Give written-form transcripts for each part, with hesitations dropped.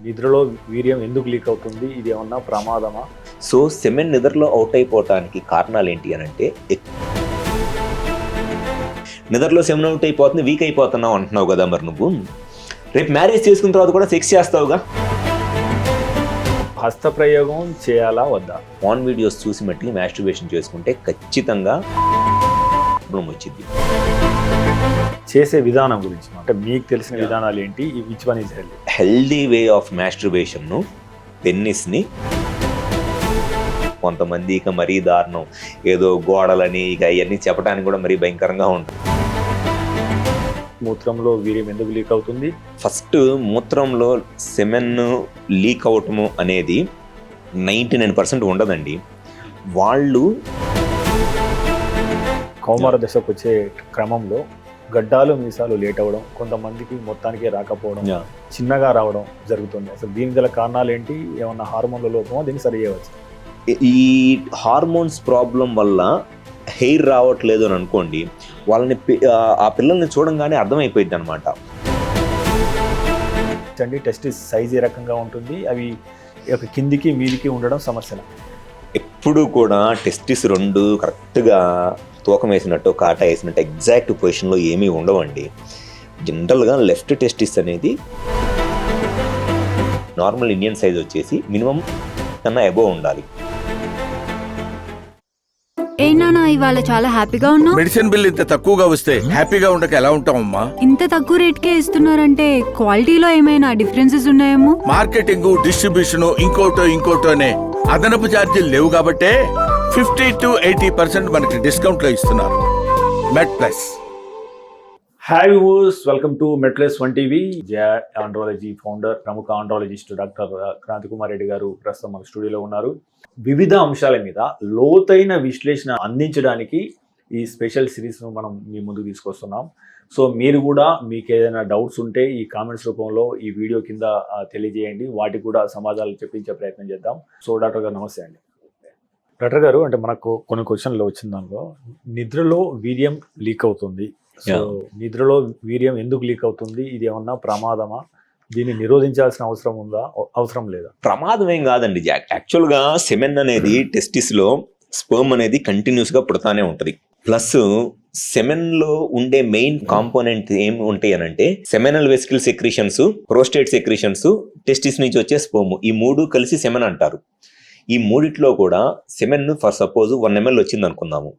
నిద్రలో వీర్యం ఎందుకు లీక్ అవుతుంది? ఇది ఏమన్నా ప్రమాదమా? సో సెమెన్ నిద్రలో అవుట్ అయిపోవటానికి కారణాలు ఏంటి అని అంటే, నిద్రలో సెమెన్ అవుట్ అయిపోతుంది, వీక్ అయిపోతున్నావు అంటున్నావు కదా. మరి నువ్వు రేపు మ్యారేజ్ చేసుకున్న తర్వాత కూడా సెక్స్ చేస్తావుగా. హస్తప్రయోగం చేయాలా వద్దా? పాన్ వీడియోస్ చూసి మట్టి మాస్టర్బేషన్ చేసుకుంటే ఖచ్చితంగా ప్రాబ్లం వచ్చింది. చేసే విధానం గురించి అంటే మీకు తెలిసిన విధానాలు ఏంటి? Which one is healthy? Healthy way of మాస్టర్బేషన్ను, పెన్నిస్ని కొంతమంది ఇక మరీ దారుణం, ఏదో గోడలని ఇక అవన్నీ చెప్పడానికి కూడా మరీ భయంకరంగా ఉంటుంది. మూత్రంలో వీర్యం ఎందుకు లీక్ అవుతుంది? ఫస్ట్ మూత్రంలో సెమెన్ లీక్ అవటము అనేది 99% ఉండదండి. వాళ్ళు కౌమార దశకు వచ్చే క్రమంలో గడ్డాలు మీసాలు లేట్ అవ్వడం, కొంతమందికి మొత్తానికే రాకపోవడం, చిన్నగా రావడం జరుగుతుంది. అసలు దీనికి గల కారణాలు ఏంటి? ఏమన్నా హార్మోన్ల లోపమో దీన్ని సరి చేయవచ్చు? ఈ హార్మోన్స్ ప్రాబ్లం వల్ల హెయిర్ రావట్లేదు అని అనుకోండి, వాళ్ళని ఆ పిల్లల్ని చూడంగానే అర్థమైపోయింది అనమాట. టెస్టిస్ సైజ్ ఏ రకంగా ఉంటుంది? అవి కిందికి మీదికి ఉండడం సమస్య. ఎప్పుడు కూడా టెస్టిస్ రెండు కరెక్ట్గా తూకం వేసినట్టు, కాటా వేసినట్టు ఎగ్జాక్ట్ పొజిషన్లో ఏమీ ఉండవండి. జనరల్గా లెఫ్ట్ టెస్టిస్ అనేది నార్మల్ ఇండియన్ సైజ్ వచ్చేసి మినిమం కన్నా అబోవ్ ఉండాలి. ఏ నాన్న, ఇవాళ చాలా హ్యాపీగా ఉన్నావు. మెడిసిన్ బిల్ ఇంత తక్కువగా వస్తే హ్యాపీగా ఉండక ఎలా ఉంటామమ్మా? ఇంత తక్కువ రేట్కే ఇస్తున్నారంటే క్వాలిటీలో ఏమైనా డిఫరెన్సెస్ ఉన్నాయేమో. మార్కెటింగ్, డిస్ట్రిబ్యూషన్, ఇంకోటోనే అదనపు ఛార్జీలు లేవు కాబట్టే 50 to 80% మనకి డిస్కౌంట్ లో ఇస్తున్నారు. MedPlus. Hi viewers, welcome to MedPlus 1 TV. Jaya andrology founder, ప్రముఖ ఆండ్రాలజిస్ట్ డాక్టర్ క్రాంతి కుమార్ రెడ్డి గారు ప్రస్తుతం మన స్టూడియోలో ఉన్నారు. వివిధ అంశాల మీద లోతైన విశ్లేషణ అందించడానికి ఈ స్పెషల్ సిరీస్ను మనం మీ ముందుకు తీసుకొస్తున్నాం. సో మీరు కూడా మీకు ఏదైనా డౌట్స్ ఉంటే ఈ కామెంట్స్ రూపంలో ఈ వీడియో కింద తెలియజేయండి. వాటికి కూడా సమాధానాలు చెప్పించే ప్రయత్నం చేద్దాం. సో డాక్టర్ గారు నమస్తే అండి. డాక్టర్ గారు, అంటే మనకు కొన్ని క్వశ్చన్లు వచ్చిన దానిలో నిద్రలో వీర్యం లీక్ అవుతుంది. సో నిద్రలో వీర్యం ఎందుకు లీక్ అవుతుంది? ఇది ఏమన్నా ప్రమాదమా? దీన్ని నిరోధించాల్సిన అవసరం ఉందా, అవసరం లేదా? ప్రమాదం ఏం కాదండి. యాక్చువల్గా సెమెన్ అనేది టెస్టిస్లో స్పర్మ్ అనేది కంటిన్యూస్గా పుడతానే ఉంటుంది. ప్లస్ సెమెన్లో ఉండే మెయిన్ కాంపోనెంట్ ఏం ఉంటాయి అని అంటే seminal vesicle secretions, prostate secretions, testis నుంచి వచ్చే స్పర్మ్, ఈ మూడు కలిసి సెమెన్ అంటారు. ఈ మూడిట్లో కూడా సెమెన్ ఫర్ సపోజ్ 1 ml వచ్చింది అనుకుందాము,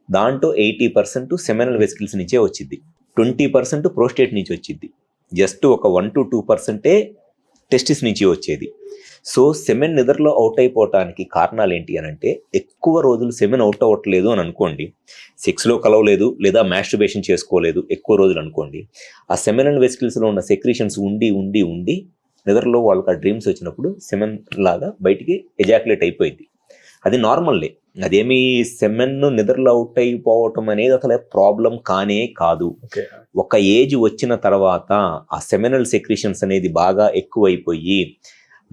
దాంట్లో 80% సెమెనల్ వెసికల్స్ నుంచే వచ్చింది, 20% ప్రోస్టేట్ నుంచి వచ్చింది, జస్ట్ ఒక 1 to 2% టెస్టిస్ నుంచి వచ్చేది. సో సెమెన్ నిద్రలో అవుట్ అయిపోవటానికి కారణాలు ఏంటి అని అంటే, ఎక్కువ రోజులు సెమెన్ అవుట్ అవ్వట్లేదు అని అనుకోండి, సెక్స్లో కలవలేదు లేదా మాస్టర్బేషన్ చేసుకోలేదు ఎక్కువ రోజులు అనుకోండి, ఆ సెమెనల్ వెసికల్స్లో ఉన్న సెక్రీషన్స్ ఉండి నిద్రలో వాళ్ళకి ఆ డ్రీమ్స్ వచ్చినప్పుడు సెమెన్ లాగా బయటికి ఎజాక్యులేట్ అయిపోయింది. అది నార్మల్లే, అదేమి సెమెన్ నిద్రలో అవుట్ అయిపోవటం అనేది అసలు ప్రాబ్లం కానే కాదు. ఒక ఏజ్ వచ్చిన తర్వాత ఆ సెమెనల్ సెక్రీషన్స్ అనేది బాగా ఎక్కువైపోయి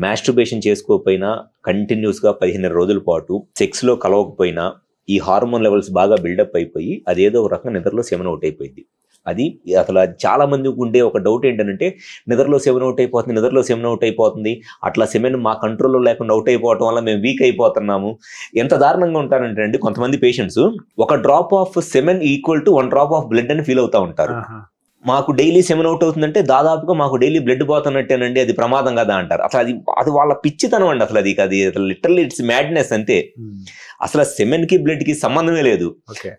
మాస్టర్బేషన్ చేసుకోకపోయినా కంటిన్యూస్గా 15 రోజుల పాటు సెక్స్లో కలవకపోయినా ఈ హార్మోన్ లెవెల్స్ బాగా బిల్డప్ అయిపోయి అదేదో ఒక రకంగా నిద్రలో సెమెన్ అవుట్ అయిపోయింది. అది అసలు చాలా మందికి ఉండే ఒక డౌట్ ఏంటంటే, నిద్రలో సెమెన్ అవుట్ అయిపోతుంది, అట్లా సెమెన్ మా కంట్రోల్లో లేకుండా అవుట్ అయిపోవటం వల్ల మేము వీక్ అయిపోతున్నాము. ఎంత దారుణంగా ఉంటారంటే అండి, కొంతమంది పేషెంట్స్ ఒక drop of semen equal to 1 drop of blood అని ఫీల్ అవుతూ ఉంటారు. మాకు డైలీ సెమెన్ అవుట్ అవుతుందంటే దాదాపుగా మాకు డైలీ బ్లడ్ పోతున్నట్టేనండి, అది ప్రమాదం కదా అంటారు. అసలు అది వాళ్ళ పిచ్చితనం అండి. అసలు అది లిటరల్లీ ఇట్స్ మ్యాడ్నెస్ అంతే. అసలు సెమెన్ కి బ్లడ్ కి సంబంధమే లేదు.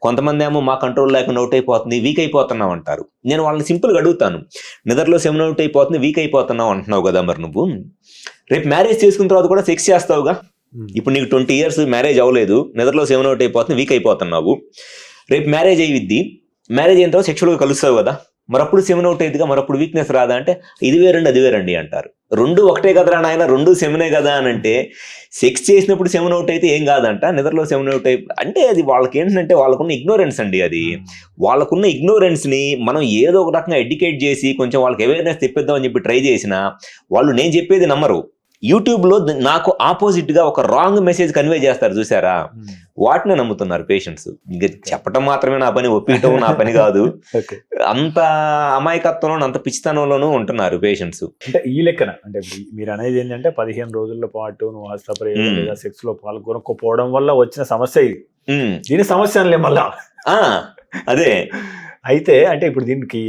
కొంతమంది ఏమో మా కంట్రోల్ లేకుండా అవుట్ అయిపోతుంది, వీక్ అయిపోతున్నావు అంటారు. నేను వాళ్ళని సింపుల్గా అడుగుతాను, నిద్రలో సెమెన్ అవుట్ అయిపోతుంది, వీక్ అయిపోతున్నావు అంటున్నావు కదా, మరి నువ్వు రేపు మ్యారేజ్ చేసుకున్న తర్వాత కూడా సెక్స్ చేస్తావుగా. ఇప్పుడు నీకు 20 years మ్యారేజ్ అవ్వలేదు, నిద్రలో సెమెన్ అవుట్ అయిపోతుంది, వీక్ అయిపోతున్నావు. రేపు మ్యారేజ్ అయ్యిద్ది, మ్యారేజ్ అయిన తర్వాత సెక్షువల్గా కలుస్తావు కదా, మరప్పుడు సెమెన్ అవుట్ అయ్యిద్దిగా, మరప్పుడు వీక్నెస్ రాదా అంటే ఇది వేరండి అది వేరండి అంటారు. రెండు ఒకటే కదరా నాయన, రెండు సెమెనే కదా అని అంటే, సెక్స్ చేసినప్పుడు సెమెన్ అవుట్ అయితే ఏం కాదంట, నిద్రలో సెమెన్ అవుట్ అంటే అది వాళ్ళకి ఏంటంటే వాళ్ళకున్న ఇగ్నోరెన్స్ అండి. అది వాళ్ళకున్న ఇగ్నోరెన్స్ని మనం ఏదో ఒక రకంగా ఎడ్యుకేట్ చేసి కొంచెం వాళ్ళకి అవేర్నెస్ తెప్పిద్దామని చెప్పి ట్రై చేసినా వాళ్ళు నేను చెప్పేది నమ్మరు. యూట్యూబ్లో నాకు ఆపోజిట్గా ఒక రాంగ్ మెసేజ్ కన్వే చేస్తారు చూసారా, వాటిని నమ్ముతున్నారు పేషెంట్స్. ఇంకా చెప్పటం మాత్రమే నా పని, ఒప్పించడం నా పని కాదు. అంత అమాయకత్వంలో అంత పిచ్చితనంలోనూ ఉంటున్నారు పేషెంట్స్. అంటే ఈ లెక్కన అంటే మీరు అనేది ఏంటంటే 15 రోజుల పాటు నువ్వు హస్తప్రయోగం లేదా సెక్స్ లో పాల్గొనకపోవడం వల్ల వచ్చిన సమస్య ఇది. దీని సమస్య అనలే మళ్ళా. అదే అయితే అంటే ఇప్పుడు దీనికి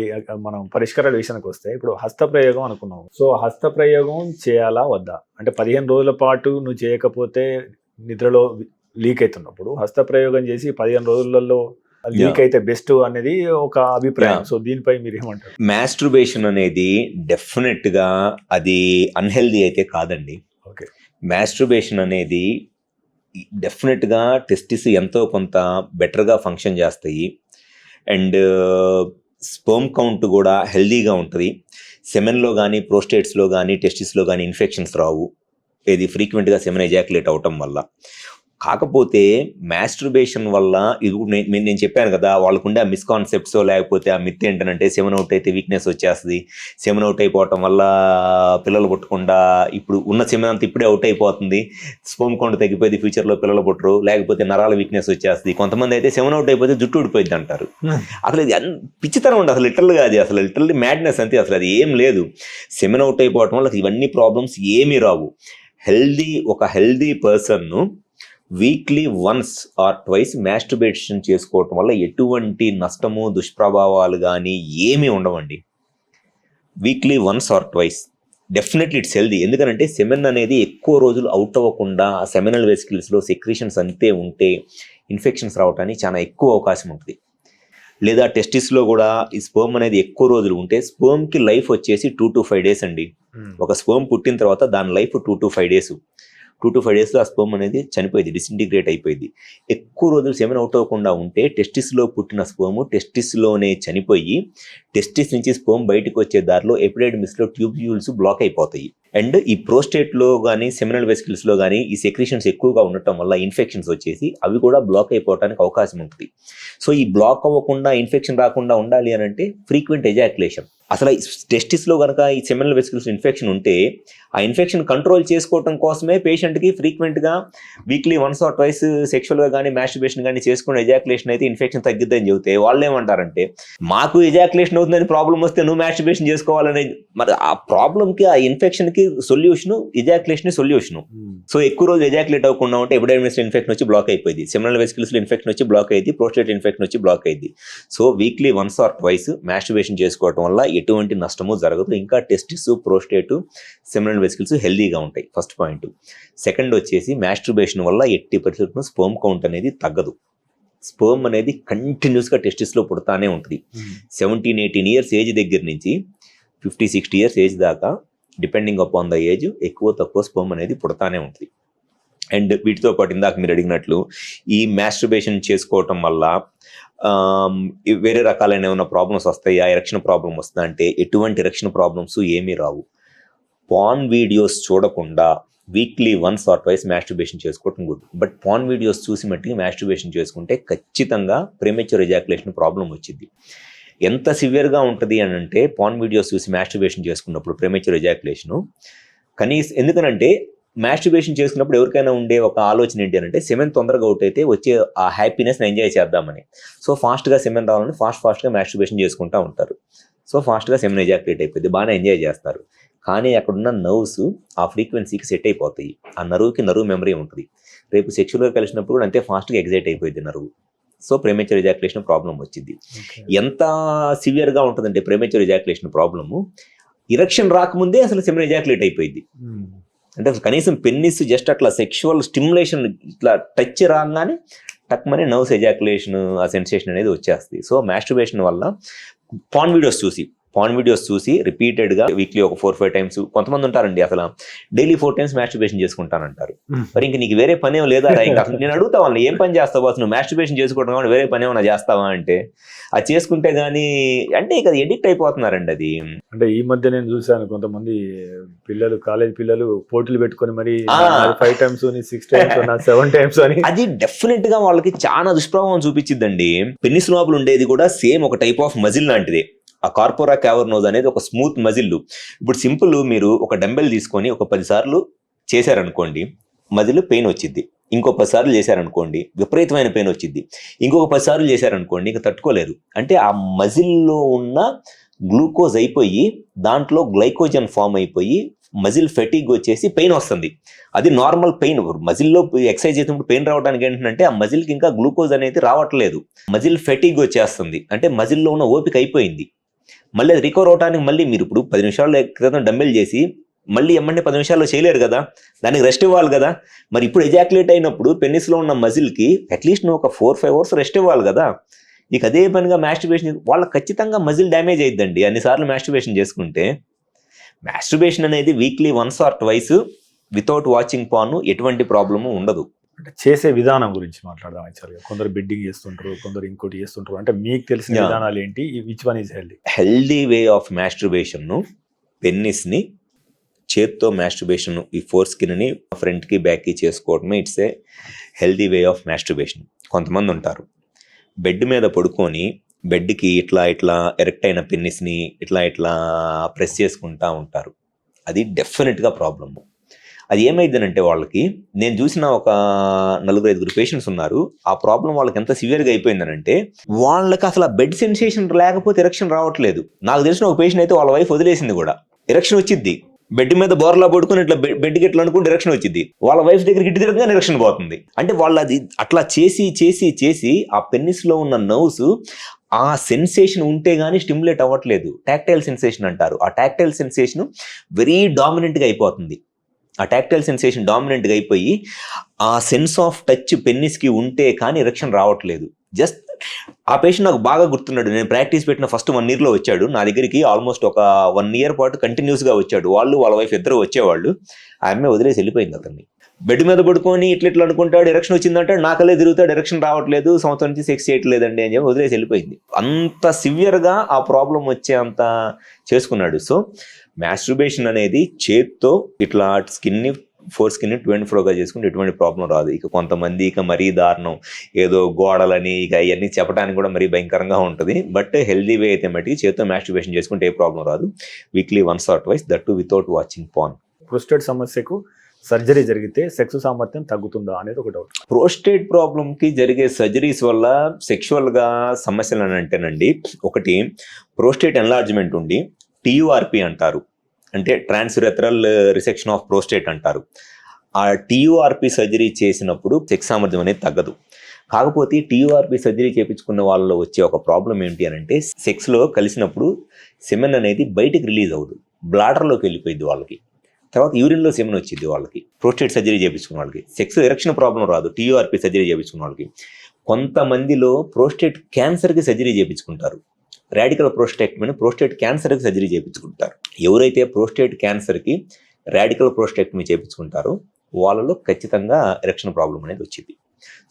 మనం పరిష్కారాల విషయానికి వస్తే, ఇప్పుడు హస్తప్రయోగం అనుకున్నావు. సో హస్తప్రయోగం చేయాలా వద్దా? అంటే 15 రోజుల పాటు నువ్వు చేయకపోతే నిద్రలో లీక్ అవుతున్నప్పుడు హస్తప్రయోగం చేసి 15 రోజులలో లీక్ అయితే బెస్ట్ అనేది ఒక అభిప్రాయం. సో దీనిపై మీరు ఏమంటారు? మాస్టర్బేషన్ అనేది డెఫినెట్ గా అది అన్హెల్దీ అయితే కాదండి. ఓకే, మాస్టర్బేషన్ అనేది డెఫినెట్ గా టెస్టిస్ ఎంతో కొంత బెటర్ గా ఫంక్షన్ చేస్తాయి. అండ్ స్పర్మ్ కౌంట్ కూడా హెల్దీగా ఉంటుంది. సెమెన్లో కానీ ప్రోస్టేట్స్లో కానీ టెస్టిస్లో కానీ ఇన్ఫెక్షన్స్ రావు, ఇది ఫ్రీక్వెంట్గా సెమెన్ ఎజాక్యులేట్ అవటం వల్ల. కాకపోతే మాస్టర్బేషన్ వల్ల ఇది నేను చెప్పాను కదా, వాళ్ళకుండే ఆ మిస్కాన్సెప్ట్స్ లేకపోతే ఆ మిత్ ఏంటంటే సెమెన్ అవుట్ అయితే వీక్నెస్ వచ్చేస్తుంది, సెమెన్ అవుట్ అయిపోవటం వల్ల పిల్లలు పుట్టకుండా ఇప్పుడు ఉన్న సెమెన్ అంతా ఇప్పుడే అవుట్ అయిపోతుంది, స్పర్మ్ కౌంట్ తగ్గిపోయింది, ఫ్యూచర్లో పిల్లలు పుట్టరు, లేకపోతే నరాల వీక్నెస్ వచ్చేస్తుంది. కొంతమంది అయితే సెమెన్ అవుట్ అయిపోతే జుట్టు ఊడిపోయింది అంటారు. అసలు ఇది పిచ్చితనం ఉండదు, అసలు లిటరల్గా అది అసలు లిటరల్లీ మ్యాడ్నెస్ అంతే. అసలు అది ఏం లేదు. సెమెన్ అవుట్ అయిపోవటం వల్ల ఇవన్నీ ప్రాబ్లమ్స్ ఏమీ రావు. ఒక హెల్దీ పర్సన్ను weekly once or twice masturbation చేసుకోవటం వల్ల ఎటువంటి నష్టము దుష్ప్రభావాలు కానీ ఏమీ ఉండవండి. Weekly once or twice definitely it's healthy. ఎందుకంటే సెమెన్ అనేది ఎక్కువ రోజులు అవుట్ అవ్వకుండా ఆ సెమినల్ వెసికిల్స్లో సెక్రీషన్స్ అంతే ఉంటే ఇన్ఫెక్షన్స్ రావడానికి చాలా ఎక్కువ అవకాశం ఉంటుంది. లేదా టెస్టిస్లో కూడా ఈ స్పర్మ్ అనేది ఎక్కువ రోజులు ఉంటే స్పర్మ్కి లైఫ్ వచ్చేసి 2 to 5 days అండి. ఒక స్పర్మ్ పుట్టిన తర్వాత దాని లైఫ్ 2 to 5 days. 2 to 5 daysలో ఆ స్పర్మ్ అనేది చనిపోయింది, డిసింటిగ్రేట్ అయిపోయింది. ఎక్కువ రోజులు సెమెన్ అవుట్ అవ్వకుండా ఉంటే టెస్టిస్లో పుట్టిన స్పర్మ్ టెస్టిస్లోనే చనిపోయి టెస్టిస్ నుంచి స్పర్మ్ బయటకు వచ్చే దారిలో ఎపిడెర్మిస్లో ట్యూబ్యూల్స్ బ్లాక్ అయిపోతాయి. అండ్ ఈ ప్రోస్టేట్లో కానీ సెమినల్ వెసికిల్స్లో కానీ ఈ సెక్రీషన్స్ ఎక్కువగా ఉండటం వల్ల ఇన్ఫెక్షన్స్ వచ్చేసి అవి కూడా బ్లాక్ అయిపోవడానికి అవకాశం ఉంటుంది. సో ఈ బ్లాక్ అవ్వకుండా ఇన్ఫెక్షన్ రాకుండా ఉండాలి అని అంటే ఫ్రీక్వెంట్ ఎజాక్యులేషన్. అసలు టెస్టిస్లో కనుక ఈ సెమినల్ వెసికిల్స్ ఇన్ఫెక్షన్ ఉంటే ఆ ఇన్ఫెక్షన్ కంట్రోల్ చేసుకోవడం కోసమే పేషెంట్కి ఫ్రీక్వెంట్గా వీక్లీ వన్స్ ఆర్ ట్వైస్ సెక్షువల్గా కానీ మాస్టర్బేషన్ కానీ చేసుకుని ఎజాక్యులేషన్ అయితే ఇన్ఫెక్షన్ తగ్గిద్దని చెబితే వాళ్ళు ఏమంటారంటే మాకు ఎజాక్యులేషన్ అవుతుందని ప్రాబ్లం వస్తే నువ్వు మాస్టర్బేషన్ చేసుకోవాలనేది. మరి ఆ ప్రాబ్లంకి ఆ ఇన్ఫెక్షన్కి సొల్యూషన్ ఎజాక్యులేషన్ సొల్యూషన్. సో ఎక్కువ రోజు ఎజాక్యులేట్ అవ్వకుండా ఉంటే ఎపిడెర్మిస్ ఇన్ఫెక్షన్ వచ్చి బ్లాక్ అయిపోయింది, సెమినల్ వెసికిల్స్లో ఇన్ఫెక్షన్ వచ్చి బ్లాక్ అయింది, ప్రోస్టేట్ ఇన్ఫెక్షన్ వచ్చి బ్లాక్ అయింది. So weekly once or twice masturbation చేసుకోవడం వల్ల ఎటువంటి నష్టము జరగదు. ఇంకా టెస్టిస్, ప్రోస్టేట్, సెమినల్ వెసికిల్స్ హెల్దీగా ఉంటాయి. First point. సెకండ్ వచ్చేసి మాస్టర్బేషన్ వల్ల 80% స్పర్మ్ కౌంట్ అనేది తగ్గదు. స్పర్మ్ అనేది కంటిన్యూస్గా టెస్టిస్లో పుడతానే ఉంటుంది. 17-18 years ఏజ్ దగ్గర నుంచి 50-60 years ఏజ్ దాకా డిపెండింగ్ అపాన్ ద ఏజ్ ఎక్కువ తక్కువ స్పర్మ్ అనేది పుడతానే ఉంటుంది. అండ్ వీటితో పాటు ఇందాక మీరు అడిగినట్లు ఈ మాస్టర్బేషన్ చేసుకోవటం వల్ల వేరే రకాలైన ఏమైనా ప్రాబ్లమ్స్ వస్తాయి, ఆ ఎరెక్షన్ ప్రాబ్లం వస్తుందా అంటే ఎటువంటి ఎరెక్షన్ ప్రాబ్లమ్స్ ఏమీ రావు. పాన్ వీడియోస్ చూడకుండా weekly once or twice masturbation చేసుకోవటం గుడ్. బట్ పాన్ వీడియోస్ చూసి మట్టికి మాస్టర్బేషన్ చేసుకుంటే ఖచ్చితంగా ప్రీమెచ్యూర్ ఎజాక్యులేషన్ ప్రాబ్లం వచ్చింది. ఎంత సివియర్గా ఉంటుంది అని అంటే పాన్ వీడియోస్ చూసి మాస్టర్బేషన్ చేసుకున్నప్పుడు ప్రీమెచ్యూర్ ఎజాక్యులేషను ఎందుకనంటే మాస్టర్బేషన్ చేసుకున్నప్పుడు ఎవరికైనా ఉండే ఒక ఆలోచన ఏంటి అంటే సెమెన్ తొందరగా అవుట్ అయితే వచ్చే ఆ హ్యాపీనెస్ని ఎంజాయ్ చేద్దామని. సో ఫాస్ట్గా సెమెన్ రావాలని ఫాస్ట్గా మాస్టర్బేషన్ చేసుకుంటూ ఉంటారు. సో ఫాస్ట్గా సెమెన్ ఎజాక్యులేట్ అయిపోయింది, బాగానే ఎంజాయ్ చేస్తారు. కానీ అక్కడున్న నర్వ్స్ ఆ ఫ్రీక్వెన్సీకి సెట్ అయిపోతాయి. ఆ నర్వ్ మెమరీ ఉంటుంది. రేపు సెక్షువల్గా కలిసినప్పుడు కూడా అంతే ఫాస్ట్గా ఎగ్జైట్ అయిపోయింది nerve. So premature ejaculation problem వచ్చింది. ఎంత సివియర్గా ఉంటుందంటే ప్రీమెచ్యూర్ ఎజాక్యులేషన్ ప్రాబ్లము ఇరెక్షన్ రాకముందే అసలు సెమెన్ ఎజాక్యులేట్ అయిపోయింది. అంటే కనీసం పెన్నిస్ జస్ట్ అట్లా సెక్షువల్ స్టిమ్యులేషన్ ఇట్లా టచ్ రాగానే టక్మని నర్వ్స్ ఎజాక్యులేషన్ ఆ సెన్సేషన్ అనేది వచ్చేస్తుంది. సో మాస్టర్బేషన్ వల్ల పాన్ వీడియోస్ చూసి రిపీటెడ్గా వీక్లీ ఒక 4-5 times, కొంతమంది ఉంటారండి అసలు డైలీ 4 times మాస్టర్బేషన్ చేసుకుంటానంటారు. మరి ఇంక నీకు వేరే పని ఏమో లేదా? ఇంకా నేను అడుగుతా వాళ్ళని, ఏం పని చేస్తావా అసలు? నువ్వు మాస్టర్బేషన్ చేసుకోవడం కానీ వేరే పని ఏమైనా చేస్తావా అంటే అది చేసుకుంటే కానీ అంటే ఇక ఎడిక్ట్ అయిపోతున్నారండి. అది అంటే ఈ మధ్య నేను చూసాను కొంతమంది పిల్లలు, కాలేజ్ పిల్లలు పోటీలు పెట్టుకొని మరి 5 times, 6 times, 7 times అని. అది డెఫినెట్ గా వాళ్ళకి చాలా దుష్ప్రభావం చూపించిద్దండి. పెన్నిస్ లోపల ఉండేది కూడా సేమ్ ఒక టైప్ ఆఫ్ మజిల్ లాంటిదే. ఆ కార్పోరా క్యావర్నోస్ అనేది ఒక స్మూత్ మజిల్. ఇప్పుడు సింపుల్, మీరు ఒక డంబెల్ తీసుకొని ఒక 10 సార్లు చేశారనుకోండి, మజిల్ పెయిన్ వచ్చింది. ఇంకో 10 సార్లు చేశారనుకోండి, విపరీతమైన పెయిన్ వచ్చింది. ఇంకొక 10 సార్లు చేశారనుకోండి, ఇంకా తట్టుకోలేరు. అంటే ఆ మజిల్లో ఉన్న గ్లూకోజ్ అయిపోయి దాంట్లో గ్లైకోజన్ ఫామ్ అయిపోయి మజిల్ ఫెటీగ్ వచ్చేసి పెయిన్ వస్తుంది. అది నార్మల్ పెయిన్. మజిల్లో ఎక్సర్సైజ్ చేసినప్పుడు పెయిన్ రావడానికి ఏంటంటే ఆ మజిల్కి ఇంకా గ్లూకోజ్ అనేది రావట్లేదు, మజిల్ ఫెటీగ్ వచ్చేస్తుంది. అంటే మజిల్లో ఉన్న ఓపిక అయిపోయింది. మళ్ళీ అది రికవర్ అవడానికి మళ్ళీ మీరు ఇప్పుడు 10 నిమిషాల్లో క్రితం డంబెల్ చేసి మళ్ళీ ఎమ్మంటే 10 నిమిషాల్లో చేయలేరు కదా, దానికి రెస్ట్ ఇవ్వాలి కదా. మరి ఇప్పుడు ఎజాక్యులేట్ అయినప్పుడు పెన్నిస్లో ఉన్న మజిల్కి అట్లీస్ట్ నువ్వు ఒక 4-5 అవర్స్ రెస్ట్ ఇవ్వాలి కదా. నీకు అదే పనిగా మాస్టర్బేషన్ వాళ్ళకి ఖచ్చితంగా మజిల్ డ్యామేజ్ అయిద్దండి అన్నిసార్లు మాస్టర్బేషన్ చేసుకుంటే. మాస్టర్బేషన్ అనేది weekly 1 or 2 without watching pan ఎటువంటి ప్రాబ్లము ఉండదు. అంటే చేసే విధానం గురించి మాట్లాడదాం. యాక్చువల్గా కొందరు బెడ్డింగ్ చేస్తుంటారు, కొందరు ఇంకోటి చేస్తుంటారు. అంటే మీకు తెలిసిన విధానాలు ఏంటి? Which one is healthy? Healthy way of మాస్టర్బేషన్ను పెన్నిస్ని చేత్తో మాస్టర్బేషన్ ఈ ఫోర్ స్కిన్ని ఫ్రంట్కి బ్యాక్కి చేసుకోవడమే it's a healthy way of masturbation. కొంతమంది ఉంటారు బెడ్ మీద పడుకొని బెడ్కి ఇట్లా ఎరెక్ట్ అయిన పెన్నిస్ని ఇట్లా ప్రెస్ చేసుకుంటూ ఉంటారు. అది డెఫినెట్గా ప్రాబ్లము. అది ఏమైందనంటే వాళ్ళకి, నేను చూసిన ఒక 4-5 పేషెంట్స్ ఉన్నారు, ఆ ప్రాబ్లం వాళ్ళకి ఎంత సివియర్గా అయిపోయిందనంటే వాళ్ళకి అసలు బెడ్ సెన్సేషన్ లేకపోతే ఎరెక్షన్ రావట్లేదు. నాకు తెలిసిన ఒక పేషెంట్ అయితే వాళ్ళ వైఫ్ వదిలేసింది కూడా, ఎరెక్షన్ వచ్చింది. బెడ్ మీద బోర్లా పడుకుని ఇట్లా బెడ్కి ఎట్లా అనుకుంటే ఎరెక్షన్ వచ్చింది, వాళ్ళ వైఫ్ దగ్గరికి ఇటు తిరగగా ఎరెక్షన్ పోతుంది. అంటే వాళ్ళు అది అట్లా చేసి ఆ పెన్నిస్లో ఉన్న నర్వ్స్ ఆ సెన్సేషన్ ఉంటే గానీ స్టిమ్యులేట్ అవ్వట్లేదు. టాక్టైల్ సెన్సేషన్ అంటారు. ఆ టాక్టైల్ సెన్సేషన్ వెరీ డామినెంట్గా అయిపోతుంది. ఆ టాక్టైల్ సెన్సేషన్ డామినెంట్గా అయిపోయి ఆ సెన్స్ ఆఫ్ టచ్ పెన్నిస్కి ఉంటే కానీ ఎరెక్షన్ రావట్లేదు. జస్ట్ ఆ పేషెంట్ నాకు బాగా గుర్తున్నాడు. నేను ప్రాక్టీస్ పెట్టిన ఫస్ట్ 1 yearలో వచ్చాడు నా దగ్గరికి. ఆల్మోస్ట్ ఒక 1 year పాటు కంటిన్యూస్గా వచ్చాడు. వాళ్ళ వైఫ్ ఇద్దరు వచ్చేవాళ్ళు. ఆ అమ్మాయి వదిలేసి వెళ్ళిపోయింది అతన్ని. బెడ్ మీద పడుకొని ఇట్లా అనుకుంటాడు, ఎరెక్షన్ వచ్చిందంటే నాకలే తిరుగుతాడు, ఎరెక్షన్ రావట్లేదు, సంవత్సరం నుంచి సెక్స్ చేయట్లేదండి అని చెప్పి వదిలేసి వెళ్ళిపోయింది. అంత సివియర్గా ఆ ప్రాబ్లం వచ్చే అంత చేసుకున్నాడు. సో మాస్టర్బేషన్ అనేది చేత్తో ఇట్లా స్కిన్ని ఫోర్ స్కిన్ని 24గా చేసుకుంటే ఎటువంటి ప్రాబ్లం రాదు. ఇక కొంతమంది ఇక మరీ దారుణం, ఏదో గోడలని ఇక ఇవన్నీ చెప్పడానికి కూడా మరీ భయంకరంగా ఉంటుంది. బట్ హెల్దీ వే అయితే మటుకి చేత్తో మాస్టర్బేషన్ చేసుకుంటే ఏ ప్రాబ్లం రాదు. Weekly 1 or 2 that to without watching pan. Prostate సమస్యకు సర్జరీ జరిగితే సెక్స్ సామర్థ్యం తగ్గుతుందా అనేది ఒక డౌట్. ప్రోస్టేట్ ప్రాబ్లంకి జరిగే సర్జరీస్ వల్ల సెక్షువల్గా సమస్యలు అని అంటేనండి, ఒకటి ప్రోస్టేట్ ఎన్లార్జ్మెంట్ ఉండి TURP అంటారు, అంటే ట్రాన్స్యురెథరల్ రిసెక్షన్ ఆఫ్ ప్రోస్టేట్ అంటారు. ఆ TURP సర్జరీ చేసినప్పుడు సెక్స్ సామర్థ్యం అనేది తగ్గదు. కాకపోతే TURP సర్జరీ చేయించుకున్న వాళ్ళలో వచ్చే ఒక ప్రాబ్లం ఏంటి అని అంటే, సెక్స్లో కలిసినప్పుడు సెమెన్ అనేది బయటికి రిలీజ్ అవ్వదు, బ్లాడర్లోకి వెళ్ళిపోయింది వాళ్ళకి. తర్వాత యూరిన్లో సెమెన్ వచ్చింది వాళ్ళకి. ప్రోస్టేట్ సర్జరీ చేయించుకున్న వాళ్ళకి సెక్స్ ఎరెక్షన్ ప్రాబ్లం రాదు, TURP సర్జరీ చేయించుకున్న వాళ్ళకి. కొంతమందిలో ప్రోస్టేట్ క్యాన్సర్కి సర్జరీ చేయించుకుంటారు. రాడికల్ ప్రోస్టెక్టమీ, ప్రోస్టేట్ క్యాన్సర్కి సర్జరీ చేయించుకుంటారు. ఎవరైతే ప్రోస్టేట్ క్యాన్సర్కి రాడికల్ ప్రోస్టెక్టమీ చేయించుకుంటారో వాళ్ళలో ఖచ్చితంగా ఎరెక్షన్ ప్రాబ్లం అనేది వచ్చింది.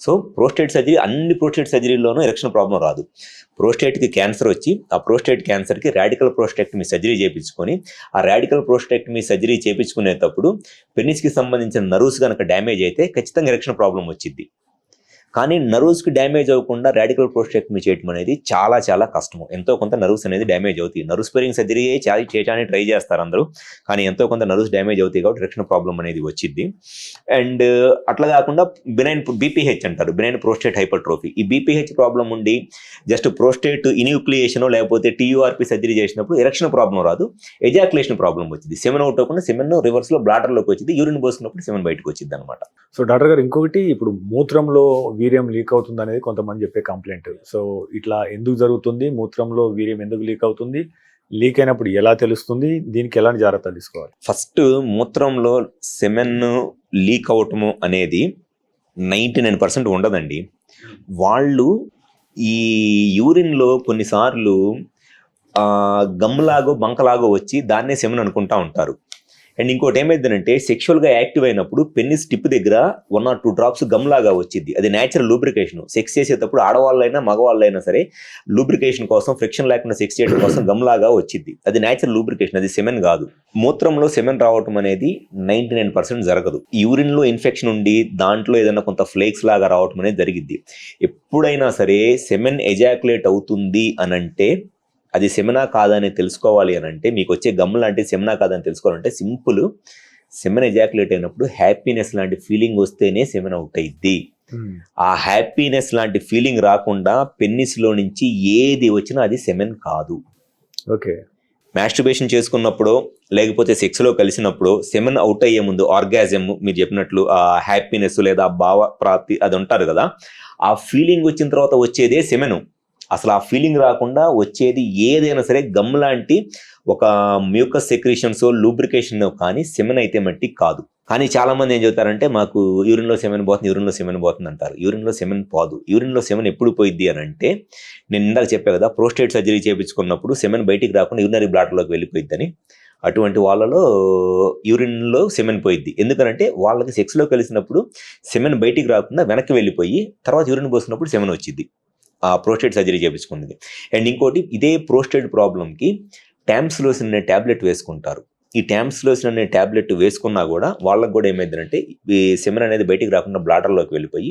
సో ప్రోస్టేట్ సర్జరీ, అన్ని ప్రోస్టేట్ సర్జరీలోనూ ఎరెక్షన్ ప్రాబ్లం రాదు. ప్రోస్టేట్కి క్యాన్సర్ వచ్చి ఆ ప్రోస్టేట్ క్యాన్సర్కి రాడికల్ ప్రోస్టెక్టమీ సర్జరీ చేయించుకొని, ఆ రాడికల్ ప్రోస్టెక్టమీ సర్జరీ చేయించుకునేటప్పుడు పెనిస్కి సంబంధించిన నర్వ్స్ కనుక డ్యామేజ్ అయితే ఖచ్చితంగా ఎరెక్షన్ ప్రాబ్లం వచ్చింది. కానీ నర్వ్స్కి డ్యామేజ్ అవ్వకుండా రాడికల్ ప్రోస్టెక్టమీ చేయడం అనేది చాలా చాలా కష్టము. ఎంతో కొంత నర్వ్స్ అనేది డ్యామేజ్ అవుతాయి. నర్వ్ స్పేరింగ్ సర్జరీ చేయడానికి ట్రై చేస్తారు అందరూ, కానీ ఎంతో కొంత నర్వ్స్ డ్యామేజ్ అవుతాయి కాబట్టి ఎరెక్షన్ ప్రాబ్లం అనేది వచ్చింది. అండ్ అట్లా కాకుండా బినైన్ BPH అంటారు, బినైన్ ప్రోస్టేట్ హైపర్ట్రోఫీ. ఈ BPH ప్రాబ్లం ఉండి జస్ట్ ప్రోస్టేట్ ఇన్యూక్లియేషన్ లేకపోతే TURP సర్జరీ చేసినప్పుడు ఎరెక్షన్ ప్రాబ్లం రాదు, ఎజాక్యులేషన్ ప్రాబ్లం వచ్చింది. సెమెన్ అవుట్ అవ్వకుండా సెమెన్ రివర్స్లో బ్లాడర్లోకి వచ్చింది, యూరిన్ పోసుకున్నప్పుడు సెమెన్ బయటకు వచ్చింది అనమాట. సో డాక్టర్ గారు, ఇంకొకటి ఇప్పుడు మూత్రంలో వీర్యం లీక్ అవుతుంది అనేది కొంతమంది చెప్పే కంప్లైంట్. సో ఇట్లా ఎందుకు జరుగుతుంది? మూత్రంలో వీర్యం ఎందుకు లీక్ అవుతుంది? లీక్ అయినప్పుడు ఎలా తెలుస్తుంది? దీనికి ఎలాంటి జాగ్రత్తలు తీసుకోవాలి? ఫస్ట్, మూత్రంలో సెమెన్ లీక్ అవటము అనేది 99% ఉండదండి. వాళ్ళు ఈ యూరిన్లో కొన్నిసార్లు గమ్లాగో బంకలాగో వచ్చి దాన్నే సెమెన్ అనుకుంటా ఉంటారు. అండ్ ఇంకోటి ఏమైందంటే, సెక్షువల్గా యాక్టివ్ అయినప్పుడు పెన్నిస్ టిప్ దగ్గర 1 or 2 drops గమ్లాగా వచ్చింది. అది న్యాచురల్ లూబ్రికేషన్. సెక్స్ చేసేటప్పుడు ఆడవాళ్ళైనా మగవాళ్ళైనా సరే లూబ్రికేషన్ కోసం, ఫ్రిక్షన్ లేకుండా సెక్స్ చేయడం కోసం గమ్లాగా వచ్చింది. అది న్యాచురల్ లూబ్రికేషన్, అది సెమెన్ కాదు. మూత్రంలో సెమెన్ రావటం అనేది 99% జరగదు. యూరిన్లో ఇన్ఫెక్షన్ ఉండి దాంట్లో ఏదైనా కొంత ఫ్లేక్స్ లాగా రావటం అనేది జరిగింది. ఎప్పుడైనా సరే సెమెన్ ఎజాక్యులేట్ అవుతుంది అనంటే అది సెమెనా కాదని తెలుసుకోవాలి అని అంటే, మీకు వచ్చే గమ్ లాంటి సెమెనా కాదని తెలుసుకోవాలంటే సింపుల్, సెమెన్ ఎజాక్యులేట్ అయినప్పుడు హ్యాపీనెస్ లాంటి ఫీలింగ్ వస్తేనే సెమెన్ అవుట్ అయ్యిద్ది. ఆ హ్యాపీనెస్ లాంటి ఫీలింగ్ రాకుండా పెన్నిస్లో నుంచి ఏది వచ్చినా అది సెమెన్ కాదు. ఓకే. మాస్టర్బేషన్ చేసుకున్నప్పుడు లేకపోతే సెక్స్లో కలిసినప్పుడు సెమెన్ అవుట్ అయ్యే ముందు ఆర్గాజమ్ మీరు చెప్పినట్లు ఆ హ్యాపీనెస్ లేదా భావ ప్రాప్తి అది ఉంటారు కదా, ఆ ఫీలింగ్ వచ్చిన తర్వాత వచ్చేదే సెమెను. అసలు ఆ ఫీలింగ్ రాకుండా వచ్చేది ఏదైనా సరే గమ్ లాంటి ఒక మ్యూకస్ సెక్రీషన్స్ లూబ్రికేషన్ కానీ సెమెన్ అయితే మట్టి కాదు. కానీ చాలా మంది ఏం చెబుతారంటే మాకు యూరిన్లో సెమెన్ పోతుంది అంటారు. యూరిన్లో సెమెన్ పోదు. యూరిన్లో సెమెన్ ఎప్పుడు పోయిద్ది అని అంటే, నేను ఇందాక చెప్పా కదా, ప్రోస్టేట్ సర్జరీ చేయించుకున్నప్పుడు సెమెన్ బయటికి రాకుండా యూరినరీ బ్లాడర్లోకి వెళ్ళిపోయిద్దని. అటువంటి వాళ్ళలో యూరిన్లో సెమెన్ పోయిద్ది. ఎందుకంటే వాళ్ళకి సెక్స్లో కలిసినప్పుడు సెమెన్ బయటికి రాకుండా వెనక్కి వెళ్ళిపోయి తర్వాత యూరిన్ పోసుకున్నప్పుడు సెమెన్ వచ్చింది ఆ ప్రోస్టేట్ సర్జరీ చేయించుకున్నది. అండ్ ఇంకోటి, ఇదే ప్రోస్టేట్ ప్రాబ్లంకి టామ్సిలోసిన్ అనే ట్యాబ్లెట్ వేసుకుంటారు. ఈ టామ్సిలోసిన్ అనే ట్యాబ్లెట్ వేసుకున్నా కూడా వాళ్ళకు కూడా ఏమైందంటే ఈ సెమెన్ అనేది బయటికి రాకుండా బ్లాడర్లోకి వెళ్ళిపోయి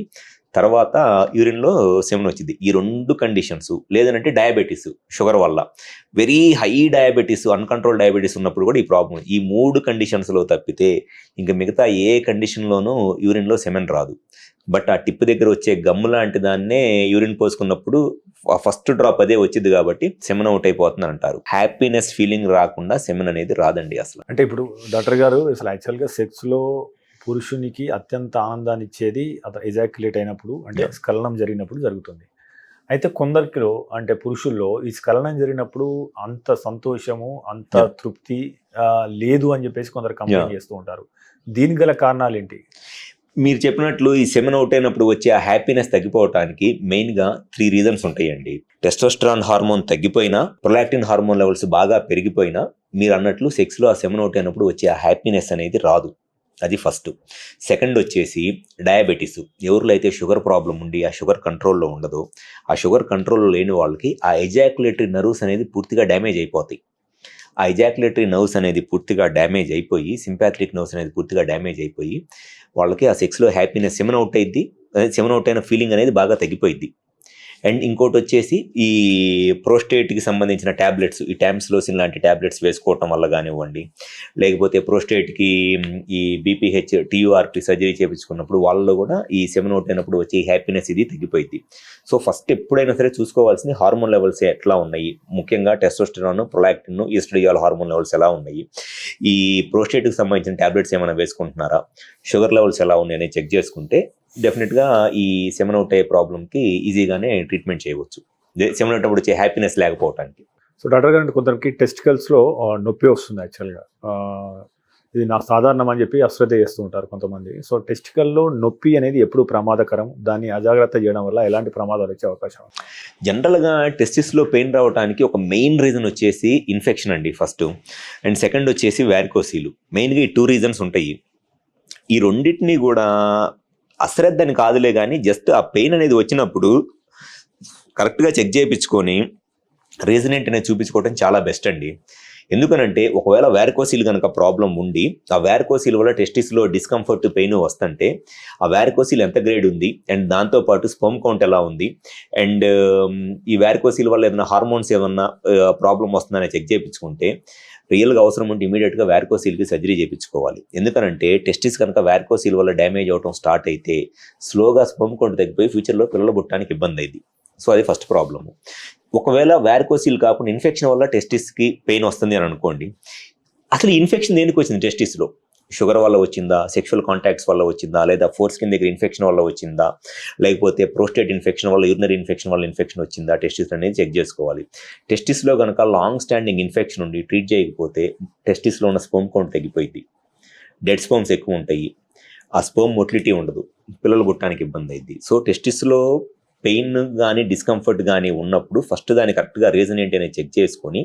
తర్వాత యూరిన్లో సెమెన్ వచ్చింది. ఈ 2 కండిషన్స్, లేదంటే డయాబెటీస్ షుగర్ వల్ల very high diabetes uncontrol diabetes ఉన్నప్పుడు కూడా ఈ ప్రాబ్లం. ఈ 3 కండిషన్స్లో తప్పితే ఇంకా మిగతా ఏ కండిషన్లోనూ యూరిన్లో సెమెన్ రాదు. బట్ ఆ టిప్ దగ్గర వచ్చే గమ్ము లాంటి దాన్నే యూరిన్ పోసుకున్నప్పుడు ఫస్ట్ డ్రాప్ అదే వచ్చింది కాబట్టి సెమెన్ అవుట్ అయిపోతుంది అంటారు. హ్యాపీనెస్ ఫీలింగ్ రాకుండా సెమెన్ అనేది రాదండి అసలు. అంటే ఇప్పుడు డాక్టర్ గారు అసలు యాక్చువల్గా సెక్స్లో పురుషునికి అత్యంత ఆనందాన్ని ఇచ్చేది అతను ఎజాక్యులేట్ అయినప్పుడు, అంటే స్ఖలనం జరిగినప్పుడు జరుగుతుంది. అయితే కొందరిలో అంటే పురుషుల్లో ఈ స్ఖలనం జరిగినప్పుడు అంత సంతోషము అంత తృప్తి లేదు అని చెప్పేసి కొందరు కంప్లైంట్ చేస్తూ ఉంటారు. దీనికి గల కారణాలు ఏంటి? మీరు చెప్పినట్లు ఈ సెమెన్ అవుట్ అయినప్పుడు వచ్చే ఆ హ్యాపీనెస్ తగ్గిపోవడానికి మెయిన్గా 3 రీజన్స్ ఉంటాయండి. టెస్టోస్టెరాన్ హార్మోన్ తగ్గిపోయినా, ప్రొలాక్టిన్ హార్మోన్ లెవెల్స్ బాగా పెరిగిపోయినా, మీరు అన్నట్లు సెక్స్లో ఆ సెమెన్ అవుట్ అయినప్పుడు వచ్చే ఆ హ్యాపీనెస్ అనేది రాదు. అది ఫస్ట్. సెకండ్ వచ్చేసి డయాబెటీస్. ఎవరిలో అయితే షుగర్ ప్రాబ్లం ఉండి ఆ షుగర్ కంట్రోల్లో ఉండదో, ఆ షుగర్ కంట్రోల్లో లేని వాళ్ళకి ఆ ఎజాక్యులేటరీ నర్వ్స్ అనేది పూర్తిగా డ్యామేజ్ అయిపోతాయి. ఆ ఎజాక్యులేటరీ నర్వ్స్ అనేది పూర్తిగా డ్యామేజ్ అయిపోయి, సింపాథటిక్ నర్వ్స్ అనేది పూర్తిగా డ్యామేజ్ అయిపోయి వాళ్ళకి ఆ సెక్స్లో హ్యాపీనెస్ సెమెన్ అవుట్ అయింది. సెమెన్ అవుట్ అయిన ఫీలింగ్ అనేది బాగా తగ్గిపోయింది. అండ్ ఇంకోటి వచ్చేసి ఈ ప్రోస్టేట్కి సంబంధించిన ట్యాబ్లెట్స్, ఈ టామ్సిలోసిన్ లాంటి ట్యాబ్లెట్స్ వేసుకోవటం వల్ల కానివ్వండి, లేకపోతే ప్రోస్టేట్కి ఈ బీపీహెచ్ టీయూఆర్టీ సర్జరీ చేయించుకున్నప్పుడు వాళ్ళలో కూడా ఈ సెమెన్ అవుట్ అయినప్పుడు వచ్చే హ్యాపీనెస్ ఇది తగ్గిపోయింది. సో ఫస్ట్ ఎప్పుడైనా సరే చూసుకోవాల్సింది హార్మోన్ లెవెల్స్ ఎట్లా ఉన్నాయి, ముఖ్యంగా టెస్టోస్టెరాన్, ప్రొలాక్టిన్, ఈస్ట్రోడియోల్ హార్మోన్ లెవెల్స్ ఎలా ఉన్నాయి, ఈ ప్రోస్టేట్కి సంబంధించిన ట్యాబ్లెట్స్ ఏమైనా వేసుకుంటున్నారా, షుగర్ లెవెల్స్ ఎలా ఉన్నాయి అనేది చెక్ చేసుకుంటే డెఫినెట్గా ఈ సెమెన్ అవుట్ అయ్యే ప్రాబ్లంకి ఈజీగానే ట్రీట్మెంట్ చేయవచ్చు, సెమెన్ అవుట్ అప్పుడు వచ్చే హ్యాపీనెస్ లేకపోవడానికి. సో డాక్టర్ గారు, కొందరికి టెస్టికల్స్లో నొప్పి వస్తుంది యాక్చువల్గా. ఇది నాకు సాధారణం అని చెప్పి అశ్రద్ధ చేస్తూ ఉంటారు కొంతమంది. సో టెస్టికల్లో నొప్పి అనేది ఎప్పుడు ప్రమాదకరం, దాన్ని అజాగ్రత్త చేయడం వల్ల ఎలాంటి ప్రమాదాలు వచ్చే అవకాశం? జనరల్గా టెస్టిస్లో పెయిన్ రావడానికి ఒక మెయిన్ రీజన్ వచ్చేసి ఇన్ఫెక్షన్ అండి ఫస్ట్. అండ్ సెకండ్ వచ్చేసి వ్యారికోసీలు. మెయిన్గా ఈ 2 రీజన్స్ ఉంటాయి. ఈ రెండింటినీ కూడా అశ్రద్ధని కాదులే కానీ జస్ట్ ఆ పెయిన్ అనేది వచ్చినప్పుడు కరెక్ట్గా చెక్ చేయించుకొని రీజన్ ఏంటనేది చూపించుకోవడం చాలా బెస్ట్ అండి. ఎందుకనంటే ఒకవేళ వ్యారికోసీల్ కనుక ప్రాబ్లం ఉండి ఆ వ్యారికోసీల్ వల్ల టెస్టిస్లో డిస్కంఫర్ట్ పెయిన్ వస్తుంటే ఆ వ్యారికోసీల్ ఎంత గ్రేడ్ ఉంది అండ్ దాంతోపాటు స్పర్మ్ కౌంట్ ఎలా ఉంది అండ్ ఈ వ్యారికోసీల్ వల్ల ఏదైనా హార్మోన్స్ ఏమన్నా ప్రాబ్లం వస్తుందని చెక్ చేయించుకుంటే రియల్గా అవసరం ఉంటే ఇమీడియట్గా వ్యారికోసీల్కి సర్జరీ చేయించుకోవాలి. ఎందుకనంటే టెస్టిస్ కనుక వ్యారికోసీల్ వల్ల డ్యామేజ్ అవడం స్టార్ట్ అయితే స్లోగా స్పర్మ్ కౌంట్ తగ్గిపోయి ఫ్యూచర్లో పిల్లలు పుట్టడానికి ఇబ్బంది అయింది. సో అది ఫస్ట్ ప్రాబ్లము. ఒకవేళ వ్యారికోసీల్ కాకుండా ఇన్ఫెక్షన్ వల్ల టెస్టిస్కి పెయిన్ వస్తుంది అని అనుకోండి, అసలు ఇన్ఫెక్షన్ దేనికి వచ్చింది టెస్టిస్లో? షుగర్ వల్ల వచ్చిందా, సెక్షువల్ కాంటాక్ట్స్ వల్ల వచ్చిందా, లేదా ఫోర్ స్కిన్ దగ్గర ఇన్ఫెక్షన్ వల్ల వచ్చిందా, లేకపోతే ప్రోస్టేట్ ఇన్ఫెక్షన్ వల్ల యూరినరీ ఇన్ఫెక్షన్ వల్ల ఇన్ఫెక్షన్ వచ్చిందా, టెస్టిస్ అనేది చెక్ చేసుకోవాలి. టెస్టిస్లో కనుక లాంగ్ స్టాండింగ్ ఇన్ఫెక్షన్ ఉండి ట్రీట్ చేయకపోతే టెస్టిస్లో ఉన్న స్పర్మ్ కౌంట్ తగ్గిపోయింది, డెడ్ స్పర్మ్స్ ఎక్కువ ఉంటాయి, ఆ స్పర్మ్ మొటిలిటీ ఉండదు, పిల్లలు పుట్టడానికి ఇబ్బంది అయింది. సో టెస్టిస్లో పెయిన్ కానీ డిస్కంఫర్ట్ కానీ ఉన్నప్పుడు ఫస్ట్ దాన్ని కరెక్ట్గా రీజన్ ఏంటి అనేది చెక్ చేసుకొని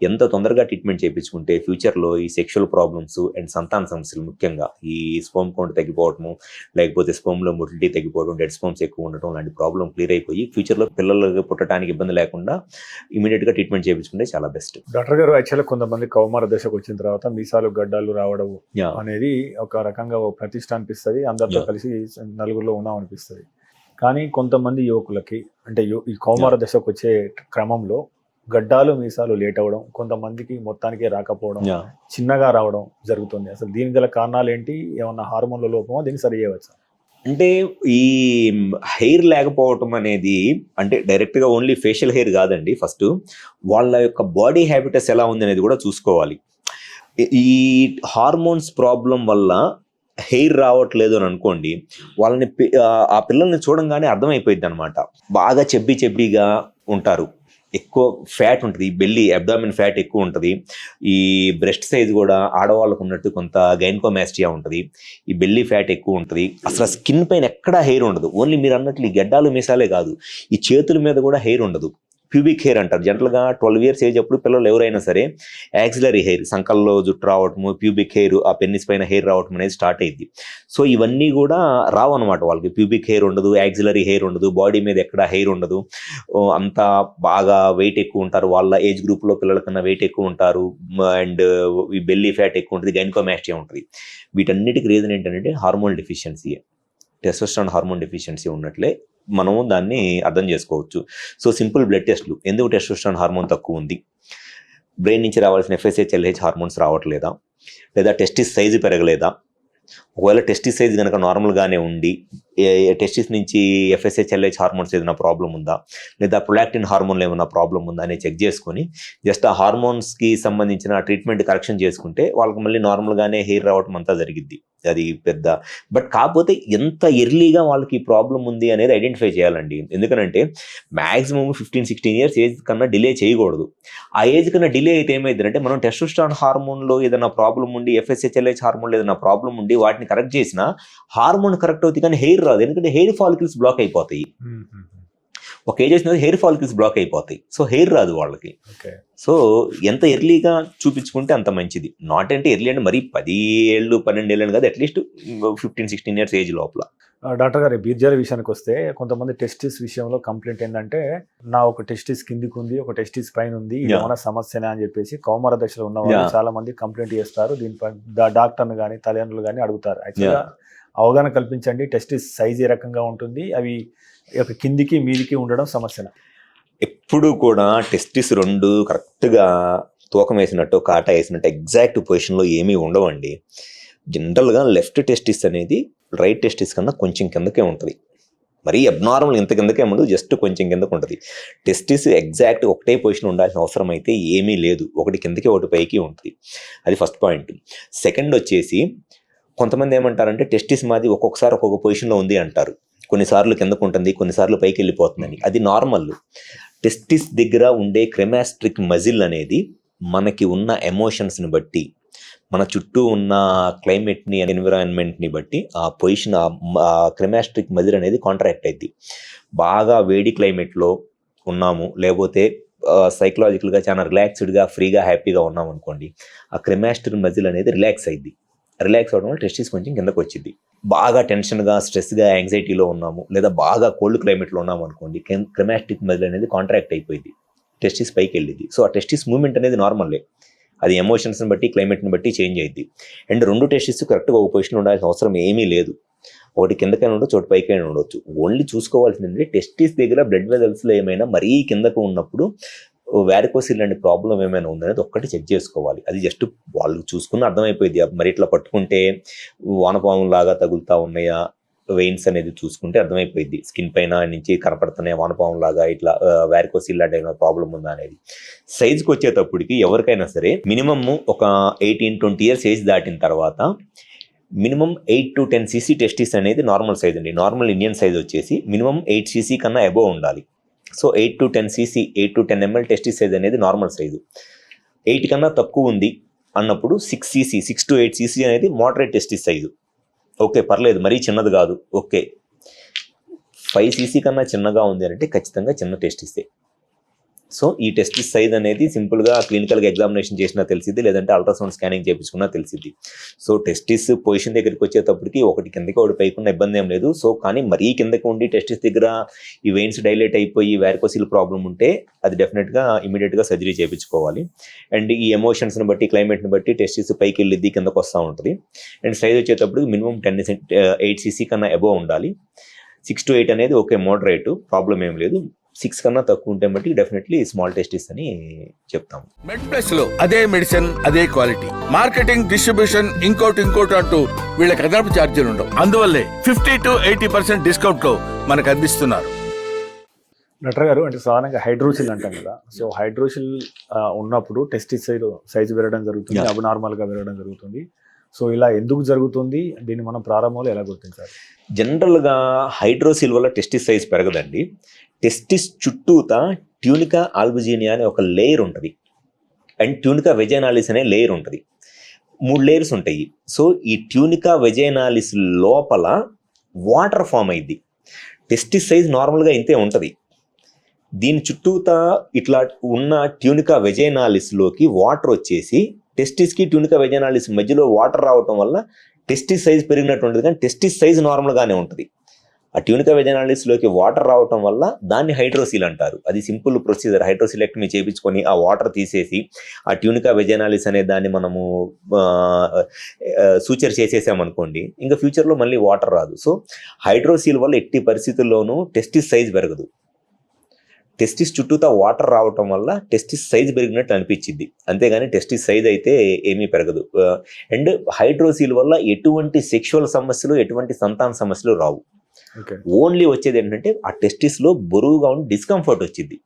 ఎంత తొందరగా ట్రీట్మెంట్ చేయించుకుంటే ఫ్యూచర్లో ఈ సెక్షువల్ ప్రాబ్లమ్స్ అండ్ సంతాన సమస్యలు, ముఖ్యంగా ఈ స్పర్మ్ కౌంట్ తగ్గిపోవడము, లేకపోతే స్పర్మ్లో మొటిలిటీ తగ్గిపోవడం, డెడ్ స్పర్మ్స్ ఎక్కువ ఉండటం లాంటి ప్రాబ్లం క్లియర్ అయిపోయి ఫ్యూచర్లో పిల్లలు పుట్టడానికి ఇబ్బంది లేకుండా ఇమీడియట్గా ట్రీట్మెంట్ చేయించుకుంటే చాలా బెస్ట్. డాక్టర్ గారు, యాక్చువల్గా కొంతమంది కౌమార దశకు వచ్చిన తర్వాత మీసాలు గడ్డాలు రావడం అనేది ఒక రకంగా ప్రతిష్ట అనిపిస్తుంది, అందరితో కలిసి నలుగురిలో ఉన్నాం అనిపిస్తుంది. కానీ కొంతమంది యువకులకి అంటే ఈ కౌమార దశకు వచ్చే క్రమంలో గడ్డాలు మీసాలు లేట్ అవ్వడం, కొంతమందికి మొత్తానికే రాకపోవడం, చిన్నగా రావడం జరుగుతుంది. అసలు దీనికి గల కారణాలు ఏంటి? ఏమన్నా హార్మోన్ల లోపమో, దీన్ని సరి చేయవచ్చా? అంటే ఈ హెయిర్ లేకపోవటం అనేది అంటే డైరెక్ట్గా ఓన్లీ ఫేషియల్ హెయిర్ కాదండి. ఫస్ట్ వాళ్ళ యొక్క బాడీ హ్యాబిటస్ ఎలా ఉంది అనేది కూడా చూసుకోవాలి. ఈ హార్మోన్స్ ప్రాబ్లం వల్ల హెయిర్ రావట్లేదు అని అనుకోండి, వాళ్ళని ఆ పిల్లల్ని చూడంగానే అర్థమైపోయింది అనమాట. బాగా చెబ్బీగా ఉంటారు, ఎక్కువ ఫ్యాట్ ఉంటుంది, బెల్లి అబ్డామిన్ ఫ్యాట్ ఎక్కువ ఉంటుంది, ఈ బ్రెస్ట్ సైజ్ కూడా ఆడవాళ్ళకు ఉన్నట్టు కొంత గైనకోమాస్టియా ఉంటుంది, ఈ బెల్లి ఫ్యాట్ ఎక్కువ ఉంటుంది, అసలు స్కిన్ పైన ఎక్కడా హెయిర్ ఉండదు. ఓన్లీ మీరు అన్నట్లు ఈ గడ్డాలు మీసాలే కాదు, ఈ చేతుల మీద కూడా హెయిర్ ఉండదు. ప్యూబిక్ హెయిర్ అంటారు. జనరల్గా 12 years ఏజ్ అప్పుడు పిల్లలు ఎవరైనా సరే యాక్సిలరీ హెయిర్, సంకల్లో జుట్టు రావటము, ప్యూబిక్ హెయిర్, ఆ పెన్నిస్ పైన హెయిర్ రావటం అనేది స్టార్ట్ అయింది. సో ఇవన్నీ కూడా రావు అనమాట వాళ్ళకి. ప్యూబిక్ హెయిర్ ఉండదు, యాక్సిలరీ హెయిర్ ఉండదు, బాడీ మీద ఎక్కడ హెయిర్ ఉండదు, అంతా బాగా వెయిట్ ఎక్కువ ఉంటారు. వాళ్ళ ఏజ్ గ్రూప్లో పిల్లల కన్నా వెయిట్ ఎక్కువ ఉంటారు, అండ్ ఈ బెల్లీ ఫ్యాట్ ఎక్కువ ఉంటుంది, గైనకోమాస్టియా ఉంటుంది. వీటన్నిటికి రీజన్ ఏంటంటే hormone deficiency, testosterone hormone deficiency ఉన్నట్లే మనము దాన్ని అర్థం చేసుకోవచ్చు. సో సింపుల్ బ్లడ్ టెస్ట్లు, ఎందుకు టెస్టోస్టెరాన్ హార్మోన్ తక్కువ ఉంది, బ్రెయిన్ నుంచి రావాల్సిన FSH LH హార్మోన్స్ రావట్లేదా, లేదా టెస్టిస్ సైజు పెరగలేదా, ఒకవేళ టెస్టిస్ సైజ్ కనుక నార్మల్గానే ఉండి టెస్టిస్ నుంచి FSH LH హార్మోన్స్ ఏదైనా ప్రాబ్లం ఉందా, లేదా ప్రొలాక్టిన్ హార్మోన్లో ఏమైనా ప్రాబ్లం ఉందా అని చెక్ చేసుకొని జస్ట్ ఆ హార్మోన్స్కి సంబంధించిన ట్రీట్మెంట్ కరెక్షన్ చేసుకుంటే వాళ్ళకి మళ్ళీ నార్మల్గానే హెయిర్ రావటం అంతా జరిగిద్ది. అది పెద్ద బట్ కాకపోతే ఎంత ఎర్లీగా వాళ్ళకి ప్రాబ్లం ఉంది అనేది ఐడెంటిఫై చేయాలండి. ఎందుకంటే మ్యాక్సిమం 15-16 years ఏజ్ కన్నా డిలే చేయకూడదు. ఆ ఏజ్ కన్నా డిలే అయితే ఏమైందంటే మనం టెస్టోస్టెరాన్ హార్మోన్లో ఏదైనా ప్రాబ్లం ఉండి, FSH LH హార్మోన్లో ఏదైనా ప్రాబ్లం ఉండి వాటిని కరెక్ట్ చేసినా హార్మోన్ కరెక్ట్ అవుతుంది కానీ హెయిర్ రాదు. ఎందుకంటే హెయిర్ ఫాలికల్స్ బ్లాక్ అయిపోతాయి. ఒక ఏజ్ వచ్చిన హెయిర్ ఫాలికల్స్ బ్లాక్ అయిపోతాయి, సో హెయిర్ రాదు వాళ్ళకి. సో ఎంత ఎర్లీగా చూపించుకుంటే అంత మంచిది. నాట్ అంటే ఎర్లీ అంటే మరీ 10 ఏళ్ళు 12 ఏళ్ళు కాదు, అట్లీస్ట్ 15-16 years ఏజ్ లోపల. డాక్టర్ గారు, బీర్జాల విషయానికి వస్తే కొంతమంది టెస్టిస్ విషయంలో కంప్లైంట్ ఏంటంటే, నా ఒక టెస్టిస్ కిందికి ఉంది, ఒక టెస్టిస్ పైన ఉంది, ఇది ఏమైనా సమస్యనే అని చెప్పేసి కౌమార దశలో ఉన్న వాళ్ళు చాలా మంది కంప్లైంట్ చేస్తారు. దీనిపై డాక్టర్ని కానీ తల్లిదండ్రులు కానీ అడుగుతారు. యాక్చువల్గా అవగాహన కల్పించండి, టెస్టిస్ సైజ్ ఏ రకంగా ఉంటుంది, అవి కిందికి మీదికి ఉండడం సమస్యన? ఎప్పుడు కూడా టెస్టిస్ 2 కరెక్ట్గా తూకం వేసినట్టు, కాటా వేసినట్టు ఎగ్జాక్ట్ పొజిషన్లో ఏమీ ఉండవండి. జనరల్గా లెఫ్ట్ టెస్టిస్ అనేది రైట్ టెస్టిస్ కన్నా కొంచెం కిందకే ఉంటుంది. మరీ అబ్నార్మల్ ఇంత కిందకే ఉండదు, జస్ట్ కొంచెం కిందకు ఉంటుంది. టెస్టిస్ ఎగ్జాక్ట్ ఒకటే పొజిషన్ ఉండాల్సిన అవసరం అయితే ఏమీ లేదు, ఒకటి కిందకి ఒకటి పైకి ఉంటుంది. అది ఫస్ట్ పాయింట్. సెకండ్ వచ్చేసి కొంతమంది ఏమంటారంటే టెస్టిస్ మాది ఒక్కొక్కసారి ఒక్కొక్క పొజిషన్లో ఉంది అంటారు. కొన్నిసార్లు కిందకు ఉంటుంది, కొన్నిసార్లు పైకి వెళ్ళిపోతుందని. అది నార్మల్. టెస్టిస్ దగ్గర ఉండే క్రెమాస్ట్రిక్ మజిల్ అనేది మనకి ఉన్న ఎమోషన్స్ని బట్టి, మన చుట్టూ ఉన్న క్లైమేట్ని, ఎన్విరాన్మెంట్ని బట్టి ఆ పొజిషన్, ఆ క్రెమాస్ట్రిక్ మజిల్ అనేది కాంట్రాక్ట్ అయింది. బాగా వేడి క్లైమేట్లో ఉన్నాము, లేకపోతే సైకలాజికల్గా చాలా రిలాక్స్డ్గా, ఫ్రీగా, హ్యాపీగా ఉన్నాం అనుకోండి, ఆ క్రెమాస్ట్రిక్ మజిల్ అనేది రిలాక్స్ అయింది. రిలాక్స్ అవడం వల్ల టెస్టిస్ కొంచెం కిందకు వచ్చింది. బాగా టెన్షన్గా, స్ట్రెస్గా, యాంగ్జైటీలో ఉన్నాము, లేదా బాగా కోల్డ్ క్లైమేట్లో ఉన్నాము అనుకోండి, క్రెమాస్ట్రిక్ మజిల్ అనేది కాంట్రాక్ట్ అయిపోయింది, టెస్టిస్ పైకి వెళ్ళింది. సో ఆ టెస్టిస్ మూవ్మెంట్ అనేది నార్మల్లే, అది ఎమోషన్స్ని బట్టి, క్లైమేట్ని బట్టి చేంజ్ అయింది. అండ్ 2 టెస్టిస్ కరెక్ట్గా ఒక పొజిషన్ ఉండాల్సిన అవసరం ఏమీ లేదు. ఒకటి కిందకైనా ఉండొచ్చు, ఒకటి పైకైనా ఉండొచ్చు. ఓన్లీ చూసుకోవాల్సింది టెస్టిస్ దగ్గర బ్లడ్ వెజల్స్లో ఏమైనా మరీ కిందకు ఉన్నప్పుడు వారికోసిల్ లాంటి ప్రాబ్లం ఏమైనా ఉందనేది ఒక్కటి చెక్ చేసుకోవాలి. అది జస్ట్ వాళ్ళు చూసుకున్న అర్థమైపోయింది. మరి ఇట్లా పట్టుకుంటే వానపాము లాగా తగులుతా ఉన్నాయా, వెయిన్స్ అనేది చూసుకుంటే అర్థమైపోయింది. స్కిన్ పైన నుంచి కనపడుతున్నాయి వానపాము లాగా, ఇట్లా వారికోసిల్ లాంటి ఏమైనా ప్రాబ్లం ఉందా అనేది. సైజ్కి వచ్చేటప్పటికి ఎవరికైనా సరే మినిమమ్ ఒక 18-20 years ఏజ్ దాటిన తర్వాత మినిమం 8 to 10 cc టెస్టిస్ అనేది నార్మల్ సైజ్ అండి. నార్మల్ ఇండియన్ సైజ్ వచ్చేసి మినిమం 8 cc కన్నా అబోవ్ ఉండాలి. So 8 to 10 cc, 8 to 10 ml testis size అనేది నార్మల్ సైజు. 8 కన్నా తక్కువ ఉంది అన్నప్పుడు 6 to 8 cc అనేది మోడరేట్ టెస్టిస్ సైజు. ఓకే, పర్లేదు, మరీ చిన్నది కాదు. ఓకే, 5 cc కన్నా చిన్నగా ఉంది అంటే ఖచ్చితంగా చిన్న టెస్టిసే. సో ఈ టెస్టిస్ సైజ్ అనేది సింపుల్గా క్లినికల్గా ఎగ్జామినేషన్ చేసినా తెలిసిద్ది, లేదంటే అల్ట్రాసౌండ్ స్కానింగ్ చేయించుకున్నా తెలిసిద్ది. సో టెస్టిస్ పొజిషన్ దగ్గరికి వచ్చేటప్పటికి ఒకటి కిందకి ఒకటి పైకున్న ఇబ్బంది ఏం లేదు. సో కానీ మరీ కిందకి ఉండి టెస్టిస్ దగ్గర ఈ వెయిన్స్ డైలేట్ అయిపోయి వారికోసిల్ ప్రాబ్లం ఉంటే అది డెఫినెట్గా ఇమీడియట్గా సర్జరీ చేయించుకోవాలి. అండ్ ఈ ఎమోషన్స్ని బట్టి, క్లైమేట్ని బట్టి టెస్టిస్ పైకి వెళ్ళిద్ది, కిందకు వస్తూ ఉంటుంది. అండ్ సైజ్ వచ్చేటప్పుడు మినిమం 8 cc కన్నా అబోవ్ ఉండాలి. 6 to 8 అనేది ఓకే, మోడరేటు, ప్రాబ్లం ఏం లేదు. 6 కన్నా తక్కువ ఉంటే బట్టి డెఫినెట్లీ స్మాల్ టెస్టిస్ అని చెప్తాం. మెడ్ ప్లస్ లో అదే మెడిసిన్ అదే క్వాలిటీ, మార్కెటింగ్ డిస్ట్రిబ్యూషన్ ఇంకోటి అంటూ వీళ్ళకి అదనపు ఛార్జీలు ఉండవు. అందువల్లే 50 to 80% డిస్కౌంట్ లో మనకు అందిస్తున్నారు. డాక్టర్ గారు, అంటే సాధారణంగా హైడ్రోసిల్ అంటాం కదా, సో హైడ్రోసిల్ ఉన్నప్పుడు టెస్టిసైడ్ సైజు పెరగడం జరుగుతుంది, Yeah. అబ్నార్మల్గా పెరగడం జరుగుతుంది. సో ఇలా ఎందుకు జరుగుతుంది, దీన్ని మనం ప్రారంభంలో ఎలా గుర్తించాలి? జనరల్గా హైడ్రోసిల్ వల్ల టెస్టిస్ సైజ్ పెరగదండి. టెస్టిస్ చుట్టూతా ట్యూనికా ఆల్బుజినియా అనే ఒక లేయర్ ఉంటుంది, అండ్ ట్యూనికా వెజైనాలిస్ అనే లేయర్ ఉంటుంది. 3 లేయర్స్ ఉంటాయి. సో ఈ ట్యూనికా వెజైనాలిస్ లోపల వాటర్ ఫామ్ అయింది. టెస్టిస్ సైజ్ నార్మల్గా ఇంతే ఉంటుంది. దీని చుట్టూతా ఇట్లా ఉన్న ట్యూనికా వెజైనాలిస్లోకి వాటర్ వచ్చేసి టెస్టిస్కి ట్యూనికా వెజైనాలిస్ మధ్యలో వాటర్ రావటం వల్ల టెస్టిస్ సైజ్ పెరిగినట్టు ఉంటుంది, కానీ టెస్టిస్ సైజ్ నార్మల్గానే ఉంటుంది. ఆ ట్యూనికా వెజైనాలిస్లోకి వాటర్ రావటం వల్ల దాన్ని హైడ్రోసిల్ అంటారు. అది సింపుల్ ప్రొసీజర్. హైడ్రోసిలెక్టమీ చేయించుకొని ఆ వాటర్ తీసేసి ఆ ట్యూనికా వెజైనాలిస్ అనే దాన్ని మనము సూచర్ చేసేసామనుకోండి, ఇంకా ఫ్యూచర్లో మళ్ళీ వాటర్ రాదు. సో హైడ్రోసిల్ వల్ల ఎట్టి పరిస్థితుల్లోనూ టెస్టిస్ సైజ్ పెరగదు. టెస్టిస్ చుట్టూతా వాటర్ రావటం వల్ల టెస్టిస్ సైజ్ పెరిగినట్టు అనిపించింది, అంతేగాని టెస్టిస్ సైజ్ అయితే ఏమీ పెరగదు. అండ్ హైడ్రోసిల్ వల్ల ఎటువంటి సెక్షువల్ సమస్యలు, ఎటువంటి సంతాన సమస్యలు రావు. ఓన్లీ వచ్చేది ఏంటంటే ఆ టెస్టిస్లో బరువుగా ఉండి డిస్కంఫర్ట్ వచ్చింది,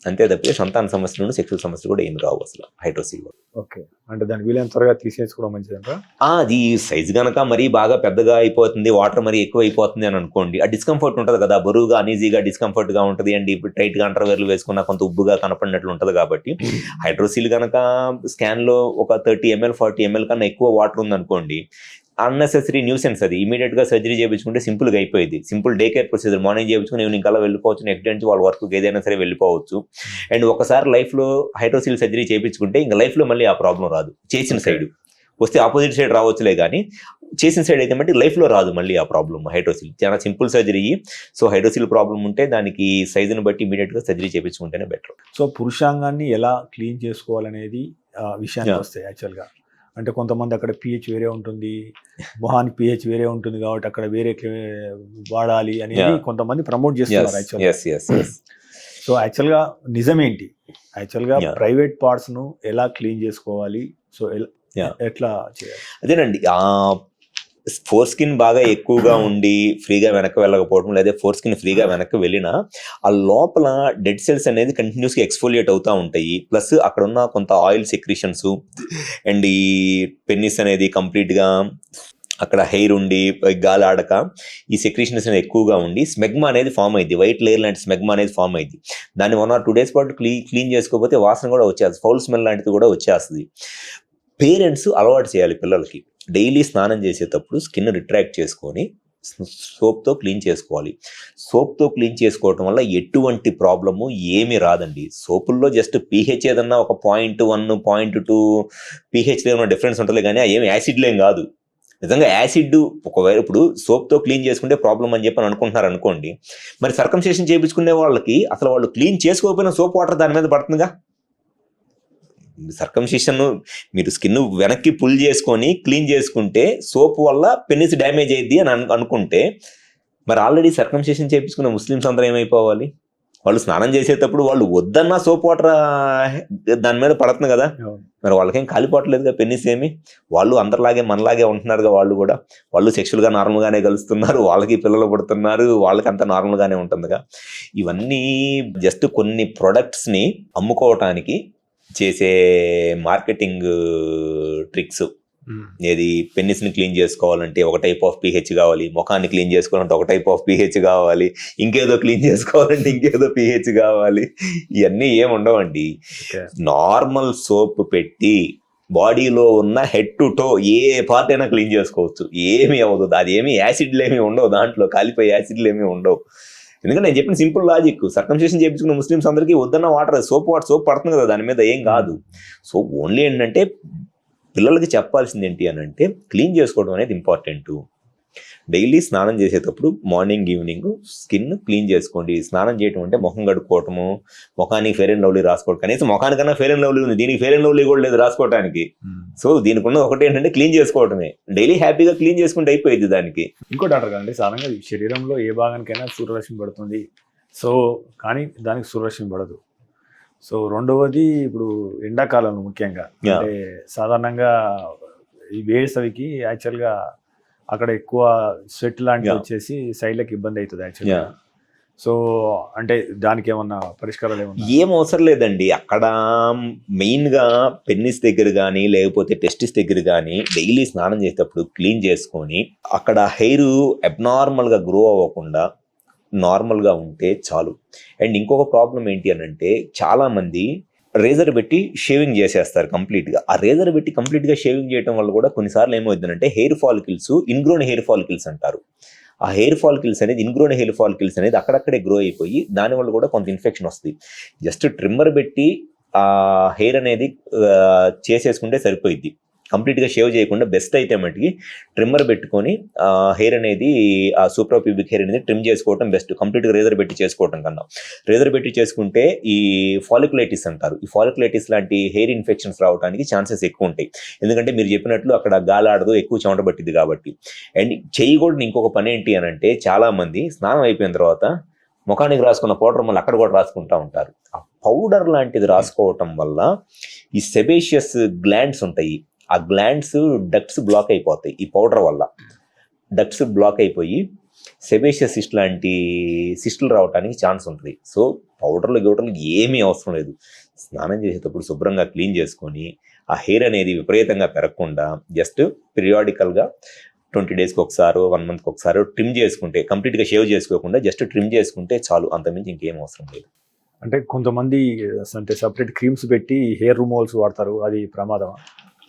అంతే తప్పితే సంతాన సమస్యలు, సెక్షువల్ సమస్యలు కూడా ఏమి రావు అసలు హైడ్రోసిల్ వల్ల. ఓకే, అంటే దాన్ని వీలైన త్వరగా తీసేసుకోవడం మంచిదంట. అది సైజ్ కనుక మరీ బాగా పెద్దగా అయిపోతుంది, వాటర్ మరీ ఎక్కువ అయిపోతుంది అని అనుకోండి, ఆ డిస్కంఫర్ట్ ఉంటుంది కదా, బరువుగా అనీజీగా డిస్కంఫర్ట్గా ఉంటుంది. అండ్ ఇప్పుడు టైట్గా అండర్వేర్లు వేసుకున్న కొంత ఉబ్బుగా కనపడినట్లు ఉంటుంది. కాబట్టి హైడ్రోసిల్ కనుక స్కాన్లో ఒక 30 ml 40 ml కన్నా ఎక్కువ వాటర్ ఉందనుకోండి, అన్నెసెసరీ న్యూసెన్స్. అది ఇమీడియట్గా సర్జరీ చేయించుకుంటే సింపుల్గా అయిపోయింది. Simple day care procedure. Morning చేయించుకుని ఈవినింగ్ కల్లా వెళ్ళిపోవచ్చు, నెక్స్ట్ డే నుంచి వాళ్ళ వర్క్ ఏదైనా సరే వెళ్ళిపోవచ్చు. అండ్ ఒకసారి లైఫ్లో హైడ్రోసిల్ సర్జరీ చేయించుకుంటే ఇంకా లైఫ్లో మళ్ళీ ఆ ప్రాబ్లం రాదు. చేసిన సైడ్ వస్తే ఆపోజిట్ సైడ్ రావచ్చులే, కానీ చేసిన సైడ్ అయితే మళ్ళీ లైఫ్లో రాదు మళ్ళీ ఆ ప్రాబ్లం. హైడ్రోసిల్ చాలా simple surgery. So hydrocele problem ఉంటే దానికి సైజుని బట్టి ఇమీడియట్గా సర్జరీ చేయించుకుంటేనే బెటర్. సో పురుషాంగాన్ని ఎలా క్లీన్ చేసుకోవాలనేది విషయానికి వస్తాయి. యాక్చువల్గా అంటే కొంతమంది అక్కడ పిహెచ్ వేరే ఉంటుంది, మొహానికి పిహెచ్ వేరే ఉంటుంది, కాబట్టి అక్కడ వేరే వాడాలి అనేది కొంతమంది ప్రమోట్ చేస్తున్నారు యాక్చువల్గా. సో యాక్చువల్గా నిజమేంటి? యాక్చువల్గా ప్రైవేట్ పార్ట్స్ను ఎలా క్లీన్ చేసుకోవాలి, సో ఎట్లా చేయాలి? అదేనండి, ఫోర్ స్కిన్ బాగా ఎక్కువగా ఉండి ఫ్రీగా వెనక్కి వెళ్ళకపోవడం, లేదా ఫోర్ స్కిన్ ఫ్రీగా వెనక్కి వెళ్ళినా ఆ లోపల డెడ్ సెల్స్ అనేది కంటిన్యూస్గా ఎక్స్ఫోలియేట్ అవుతూ ఉంటాయి. ప్లస్ అక్కడ ఉన్న కొంత ఆయిల్ సెక్రీషన్స్, అండ్ ఈ పెన్నిస్ అనేది కంప్లీట్గా అక్కడ హెయిర్ ఉండి గాలి ఆడక ఈ సెక్రీషన్స్ అనేది ఎక్కువగా ఉండి స్మెగ్మా అనేది ఫామ్ అయింది. వైట్ లేయర్ లాంటి స్మెగ్మా అనేది ఫామ్ అయింది. దాన్ని 1 or 2 days పాటు క్లీన్ చేసుకోకపోతే వాసన కూడా వచ్చేస్తుంది, ఫౌల్ స్మెల్ లాంటిది కూడా వచ్చేస్తుంది. పేరెంట్స్ అలవాటు చేయాలి పిల్లలకి. డైలీ స్నానం చేసేటప్పుడు స్కిన్ రిట్రాక్ట్ చేసుకొని సోప్తో క్లీన్ చేసుకోవాలి. సోప్తో క్లీన్ చేసుకోవటం వల్ల ఎటువంటి ప్రాబ్లము ఏమీ రాదండి. సోపుల్లో జస్ట్ పీహెచ్ ఏదన్నా ఒక 0.1 0.2 పీహెచ్లో ఏమైనా డిఫరెన్స్ ఉంటుంది, కానీ ఏమి యాసిడ్లో ఏం కాదు. నిజంగా యాసిడ్ ఒకవేళ ఇప్పుడు సోప్తో క్లీన్ చేసుకుంటే ప్రాబ్లం అని చెప్పి అనుకుంటున్నారు అనుకోండి, మరి సర్కంసేషన్ చేయించుకునే వాళ్ళకి అసలు వాళ్ళు క్లీన్ చేసుకోకపోయినా సోప్ వాటర్ దాని మీద పడుతుందిగా. సర్కంసిషన్ మీరు స్కిన్ వెనక్కి పుల్ చేసుకొని క్లీన్ చేసుకుంటే సోప్ వల్ల పెన్నిస్ డ్యామేజ్ అయ్యిద్ది అని అనుకుంటే, మరి ఆల్రెడీ సర్కంసిషన్ చేయించుకున్న ముస్లిమ్స్ అందరూ ఏమైపోవాలి? వాళ్ళు స్నానం చేసేటప్పుడు వాళ్ళు వద్దన్నా సోప్ వాటర్ దాని మీద పడుతుంది కదా, మరి వాళ్ళకేం కాలిపోవట్లేదుగా పెన్నిస్ ఏమి. వాళ్ళు అందరిలాగే మనలాగే ఉంటున్నారుగా, వాళ్ళు సెక్షువల్గా నార్మల్గానే కలుస్తున్నారు, వాళ్ళకి పిల్లలు పుడుతున్నారు, వాళ్ళకి అంతా నార్మల్గానే ఉంటుందిగా. ఇవన్నీ జస్ట్ కొన్ని ప్రొడక్ట్స్ని అమ్ముకోవటానికి చేసే మార్కెటింగ్ ట్రిక్స్. ఏది పెన్నిస్ని క్లీన్ చేసుకోవాలంటే ఒక టైప్ ఆఫ్ పీహెచ్ కావాలి, ముఖాన్ని క్లీన్ చేసుకోవాలంటే ఒక టైప్ ఆఫ్ పీహెచ్ కావాలి, ఇంకేదో క్లీన్ చేసుకోవాలంటే ఇంకేదో పీహెచ్ కావాలి. ఇవన్నీ ఏమి ఉండవండి. నార్మల్ సోప్ పెట్టి బాడీలో ఉన్న head to toe A part అయినా క్లీన్ చేసుకోవచ్చు, ఏమి అవ్వదు. అది ఏమి యాసిడ్లు ఏమి ఉండవు, దాంట్లో కాలిపోయే యాసిడ్లు ఏమి ఉండవు. ఎందుకంటే నేను చెప్పిన సింపుల్ లాజిక్. సర్కంసిషన్ చేయించుకున్న ముస్లిమ్స్ అందరికీ వద్దన్న వాటర్ సోప్ పడుతుంది కదా, దాని మీద ఏం కాదు. సో ఓన్లీ ఏంటంటే పిల్లలకి చెప్పాల్సింది ఏంటి అని అంటే, క్లీన్ చేసుకోవడం అనేది ఇంపార్టెంట్. డైలీ స్నానం చేసేటప్పుడు మార్నింగ్ ఈవినింగ్ స్కిన్ క్లీన్ చేసుకోండి. స్నానం చేయడం అంటే ముఖం కడుక్కోవటము, ముఖానికి ఫెయిర్ అండ్ లవ్లీ రాసుకోవడం. కనీసం ముఖానికన్నా ఫెయిర్ అండ్ లవ్లీ ఉంది, దీనికి ఫెయిర్ అండ్ లవ్లీ కూడా లేదు రాసుకోవడానికి. సో దీనికి ఉన్న ఒకటి ఏంటంటే క్లీన్ చేసుకోవడమే. డైలీ హ్యాపీగా క్లీన్ చేసుకుంటే అయిపోయింది దానికి. ఇంకో డాక్టర్ గారు, సాధారణంగా శరీరంలో ఏ భాగానికైనా సూర్యరశ్మి పడుతుంది, సో కానీ దానికి సురక్షణ పడదు. సో రెండవది ఇప్పుడు ఎండాకాలంలో ముఖ్యంగా Yeah. అంటే సాధారణంగా ఈ వేసవికి యాక్చువల్గా అక్కడ ఎక్కువ స్వెట్ లాంటివి Yeah. వచ్చేసి సైడ్లకి ఇబ్బంది అవుతుంది యాక్చువల్గా. Yeah. సో అంటే దానికి ఏమన్నా పరిష్కారాలు ఏమన్నా? ఏం అవసరం లేదండి. అక్కడ మెయిన్గా పెన్నిస్ దగ్గర కానీ లేకపోతే టెస్టిస్ దగ్గర కానీ డైలీ స్నానం చేసేటప్పుడు క్లీన్ చేసుకొని అక్కడ హెయిర్ అబ్నార్మల్గా గ్రో అవ్వకుండా నార్మల్గా ఉంటే చాలు. అండ్ ఇంకొక ప్రాబ్లం ఏంటి అని అంటే చాలామంది రేజర్ పెట్టి షేవింగ్ చేసేస్తారు కంప్లీట్గా. ఆ రేజర్ పెట్టి కంప్లీట్గా షేవింగ్ చేయడం వల్ల కూడా కొన్నిసార్లు ఏమవుతుందంటే hair follicles, ingrown hair follicles అంటారు. ఆ హెయిర్ ఫాలికల్స్ అనేది, ఇన్గ్రోన్ హెయిర్ ఫాలికల్స్ అనేది అక్కడక్కడే గ్రో అయిపోయి దానివల్ల కూడా కొంత ఇన్ఫెక్షన్ వస్తుంది. జస్ట్ ట్రిమ్మర్ పెట్టి ఆ హెయిర్ అనేది చేసేసుకుంటే సరిపోయిద్ది. కంప్లీట్గా షేవ్ చేయకుండా బెస్ట్ అయితే మటుకి ట్రిమ్మర్ పెట్టుకొని హెయిర్ అనేది ఆ సూపర్ ప్యూబిక్ హెయిర్ అనేది ట్రిమ్ చేసుకోవడం బెస్ట్, కంప్లీట్గా రేజర్ పెట్టి చేసుకోవడం కన్నా. రేజర్ పెట్టి చేసుకుంటే ఈ ఫాలికులైటిస్ అంటారు, ఈ ఫాలికులైటిస్ లాంటి హెయిర్ ఇన్ఫెక్షన్స్ రావడానికి ఛాన్సెస్ ఎక్కువ ఉంటాయి. ఎందుకంటే మీరు చెప్పినట్లు అక్కడ గాలాడదు, ఎక్కువ చెమట పట్టింది కాబట్టి. అండ్ చేయకూడని ఇంకొక పని ఏంటి అని అంటే చాలామంది స్నానం అయిపోయిన తర్వాత ముఖానికి రాసుకున్న పౌడర్ మళ్ళీ అక్కడ కూడా రాసుకుంటూ ఉంటారు. ఆ పౌడర్ లాంటిది రాసుకోవటం వల్ల ఈ సెబేషియస్ గ్లాండ్స్ ఉంటాయి, ఆ గ్లాండ్స్ డక్ట్స్ బ్లాక్ అయిపోతాయి. ఈ పౌడర్ వల్ల డక్ట్స్ బ్లాక్ అయిపోయి సెబేషియస్ సిస్ట్ లాంటి సిస్టులు రావడానికి ఛాన్స్ ఉంటుంది. సో పౌడర్లు గౌడర్లు ఏమీ అవసరం లేదు. స్నానం చేసేటప్పుడు శుభ్రంగా క్లీన్ చేసుకొని ఆ హెయిర్ అనేది విపరీతంగా పెరగకుండా జస్ట్ పీరియాడికల్గా 20 డేస్కి ఒకసారి, 1 మంత్కి ఒకసారి ట్రిమ్ చేసుకుంటే, కంప్లీట్గా షేవ్ చేసుకోకుండా జస్ట్ ట్రిమ్ చేసుకుంటే చాలు, అంతకుమించి ఇంకేం అవసరం లేదు. అంటే కొంతమంది అంటే సపరేట్ క్రీమ్స్ పెట్టి హెయిర్ రిమూవల్స్ వాడతారు, అది ప్రమాదమా?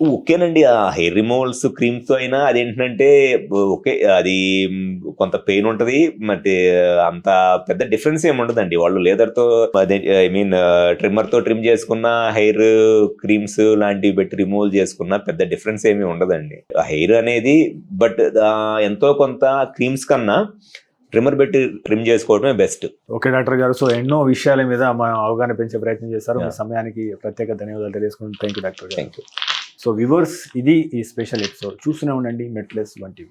ఓకేనండి, ఆ హెయిర్ రిమూవల్స్ క్రీమ్స్ అయినా అదేంటంటే ఓకే, అది కొంత పెయిన్ ఉంటుంది, మరి అంత పెద్ద డిఫరెన్స్ ఏమి ఉండదండి. వాళ్ళు లేదర్తో అదే ఐ మీన్ ట్రిమ్మర్తో ట్రిమ్ చేసుకున్న హెయిర్ క్రీమ్స్ లాంటివి పెట్టి రిమూవల్ చేసుకున్న పెద్ద డిఫరెన్స్ ఏమీ ఉండదండి. ఆ హెయిర్ అనేది బట్ ఎంతో కొంత క్రీమ్స్ కన్నా ట్రిమ్మర్ పెట్టి ట్రిమ్ చేసుకోవడమే బెస్ట్. ఓకే డాక్టర్ గారు, సో ఎన్నో విషయాల మీద మనం అవగాహన పెంచే ప్రయత్నం చేస్తారు. మీ Yeah. సమయానికి ప్రత్యేక ధన్యవాదాలు తెలియజేసుకుంటాం. థ్యాంక్ యూ డాక్టర్ గారు. Thank you. సో వ్యూవర్స్, ఇది ఈ స్పెషల్ ఎపిసోడ్. చూస్తూనే ఉండండి మెట్లెస్ 1 TV.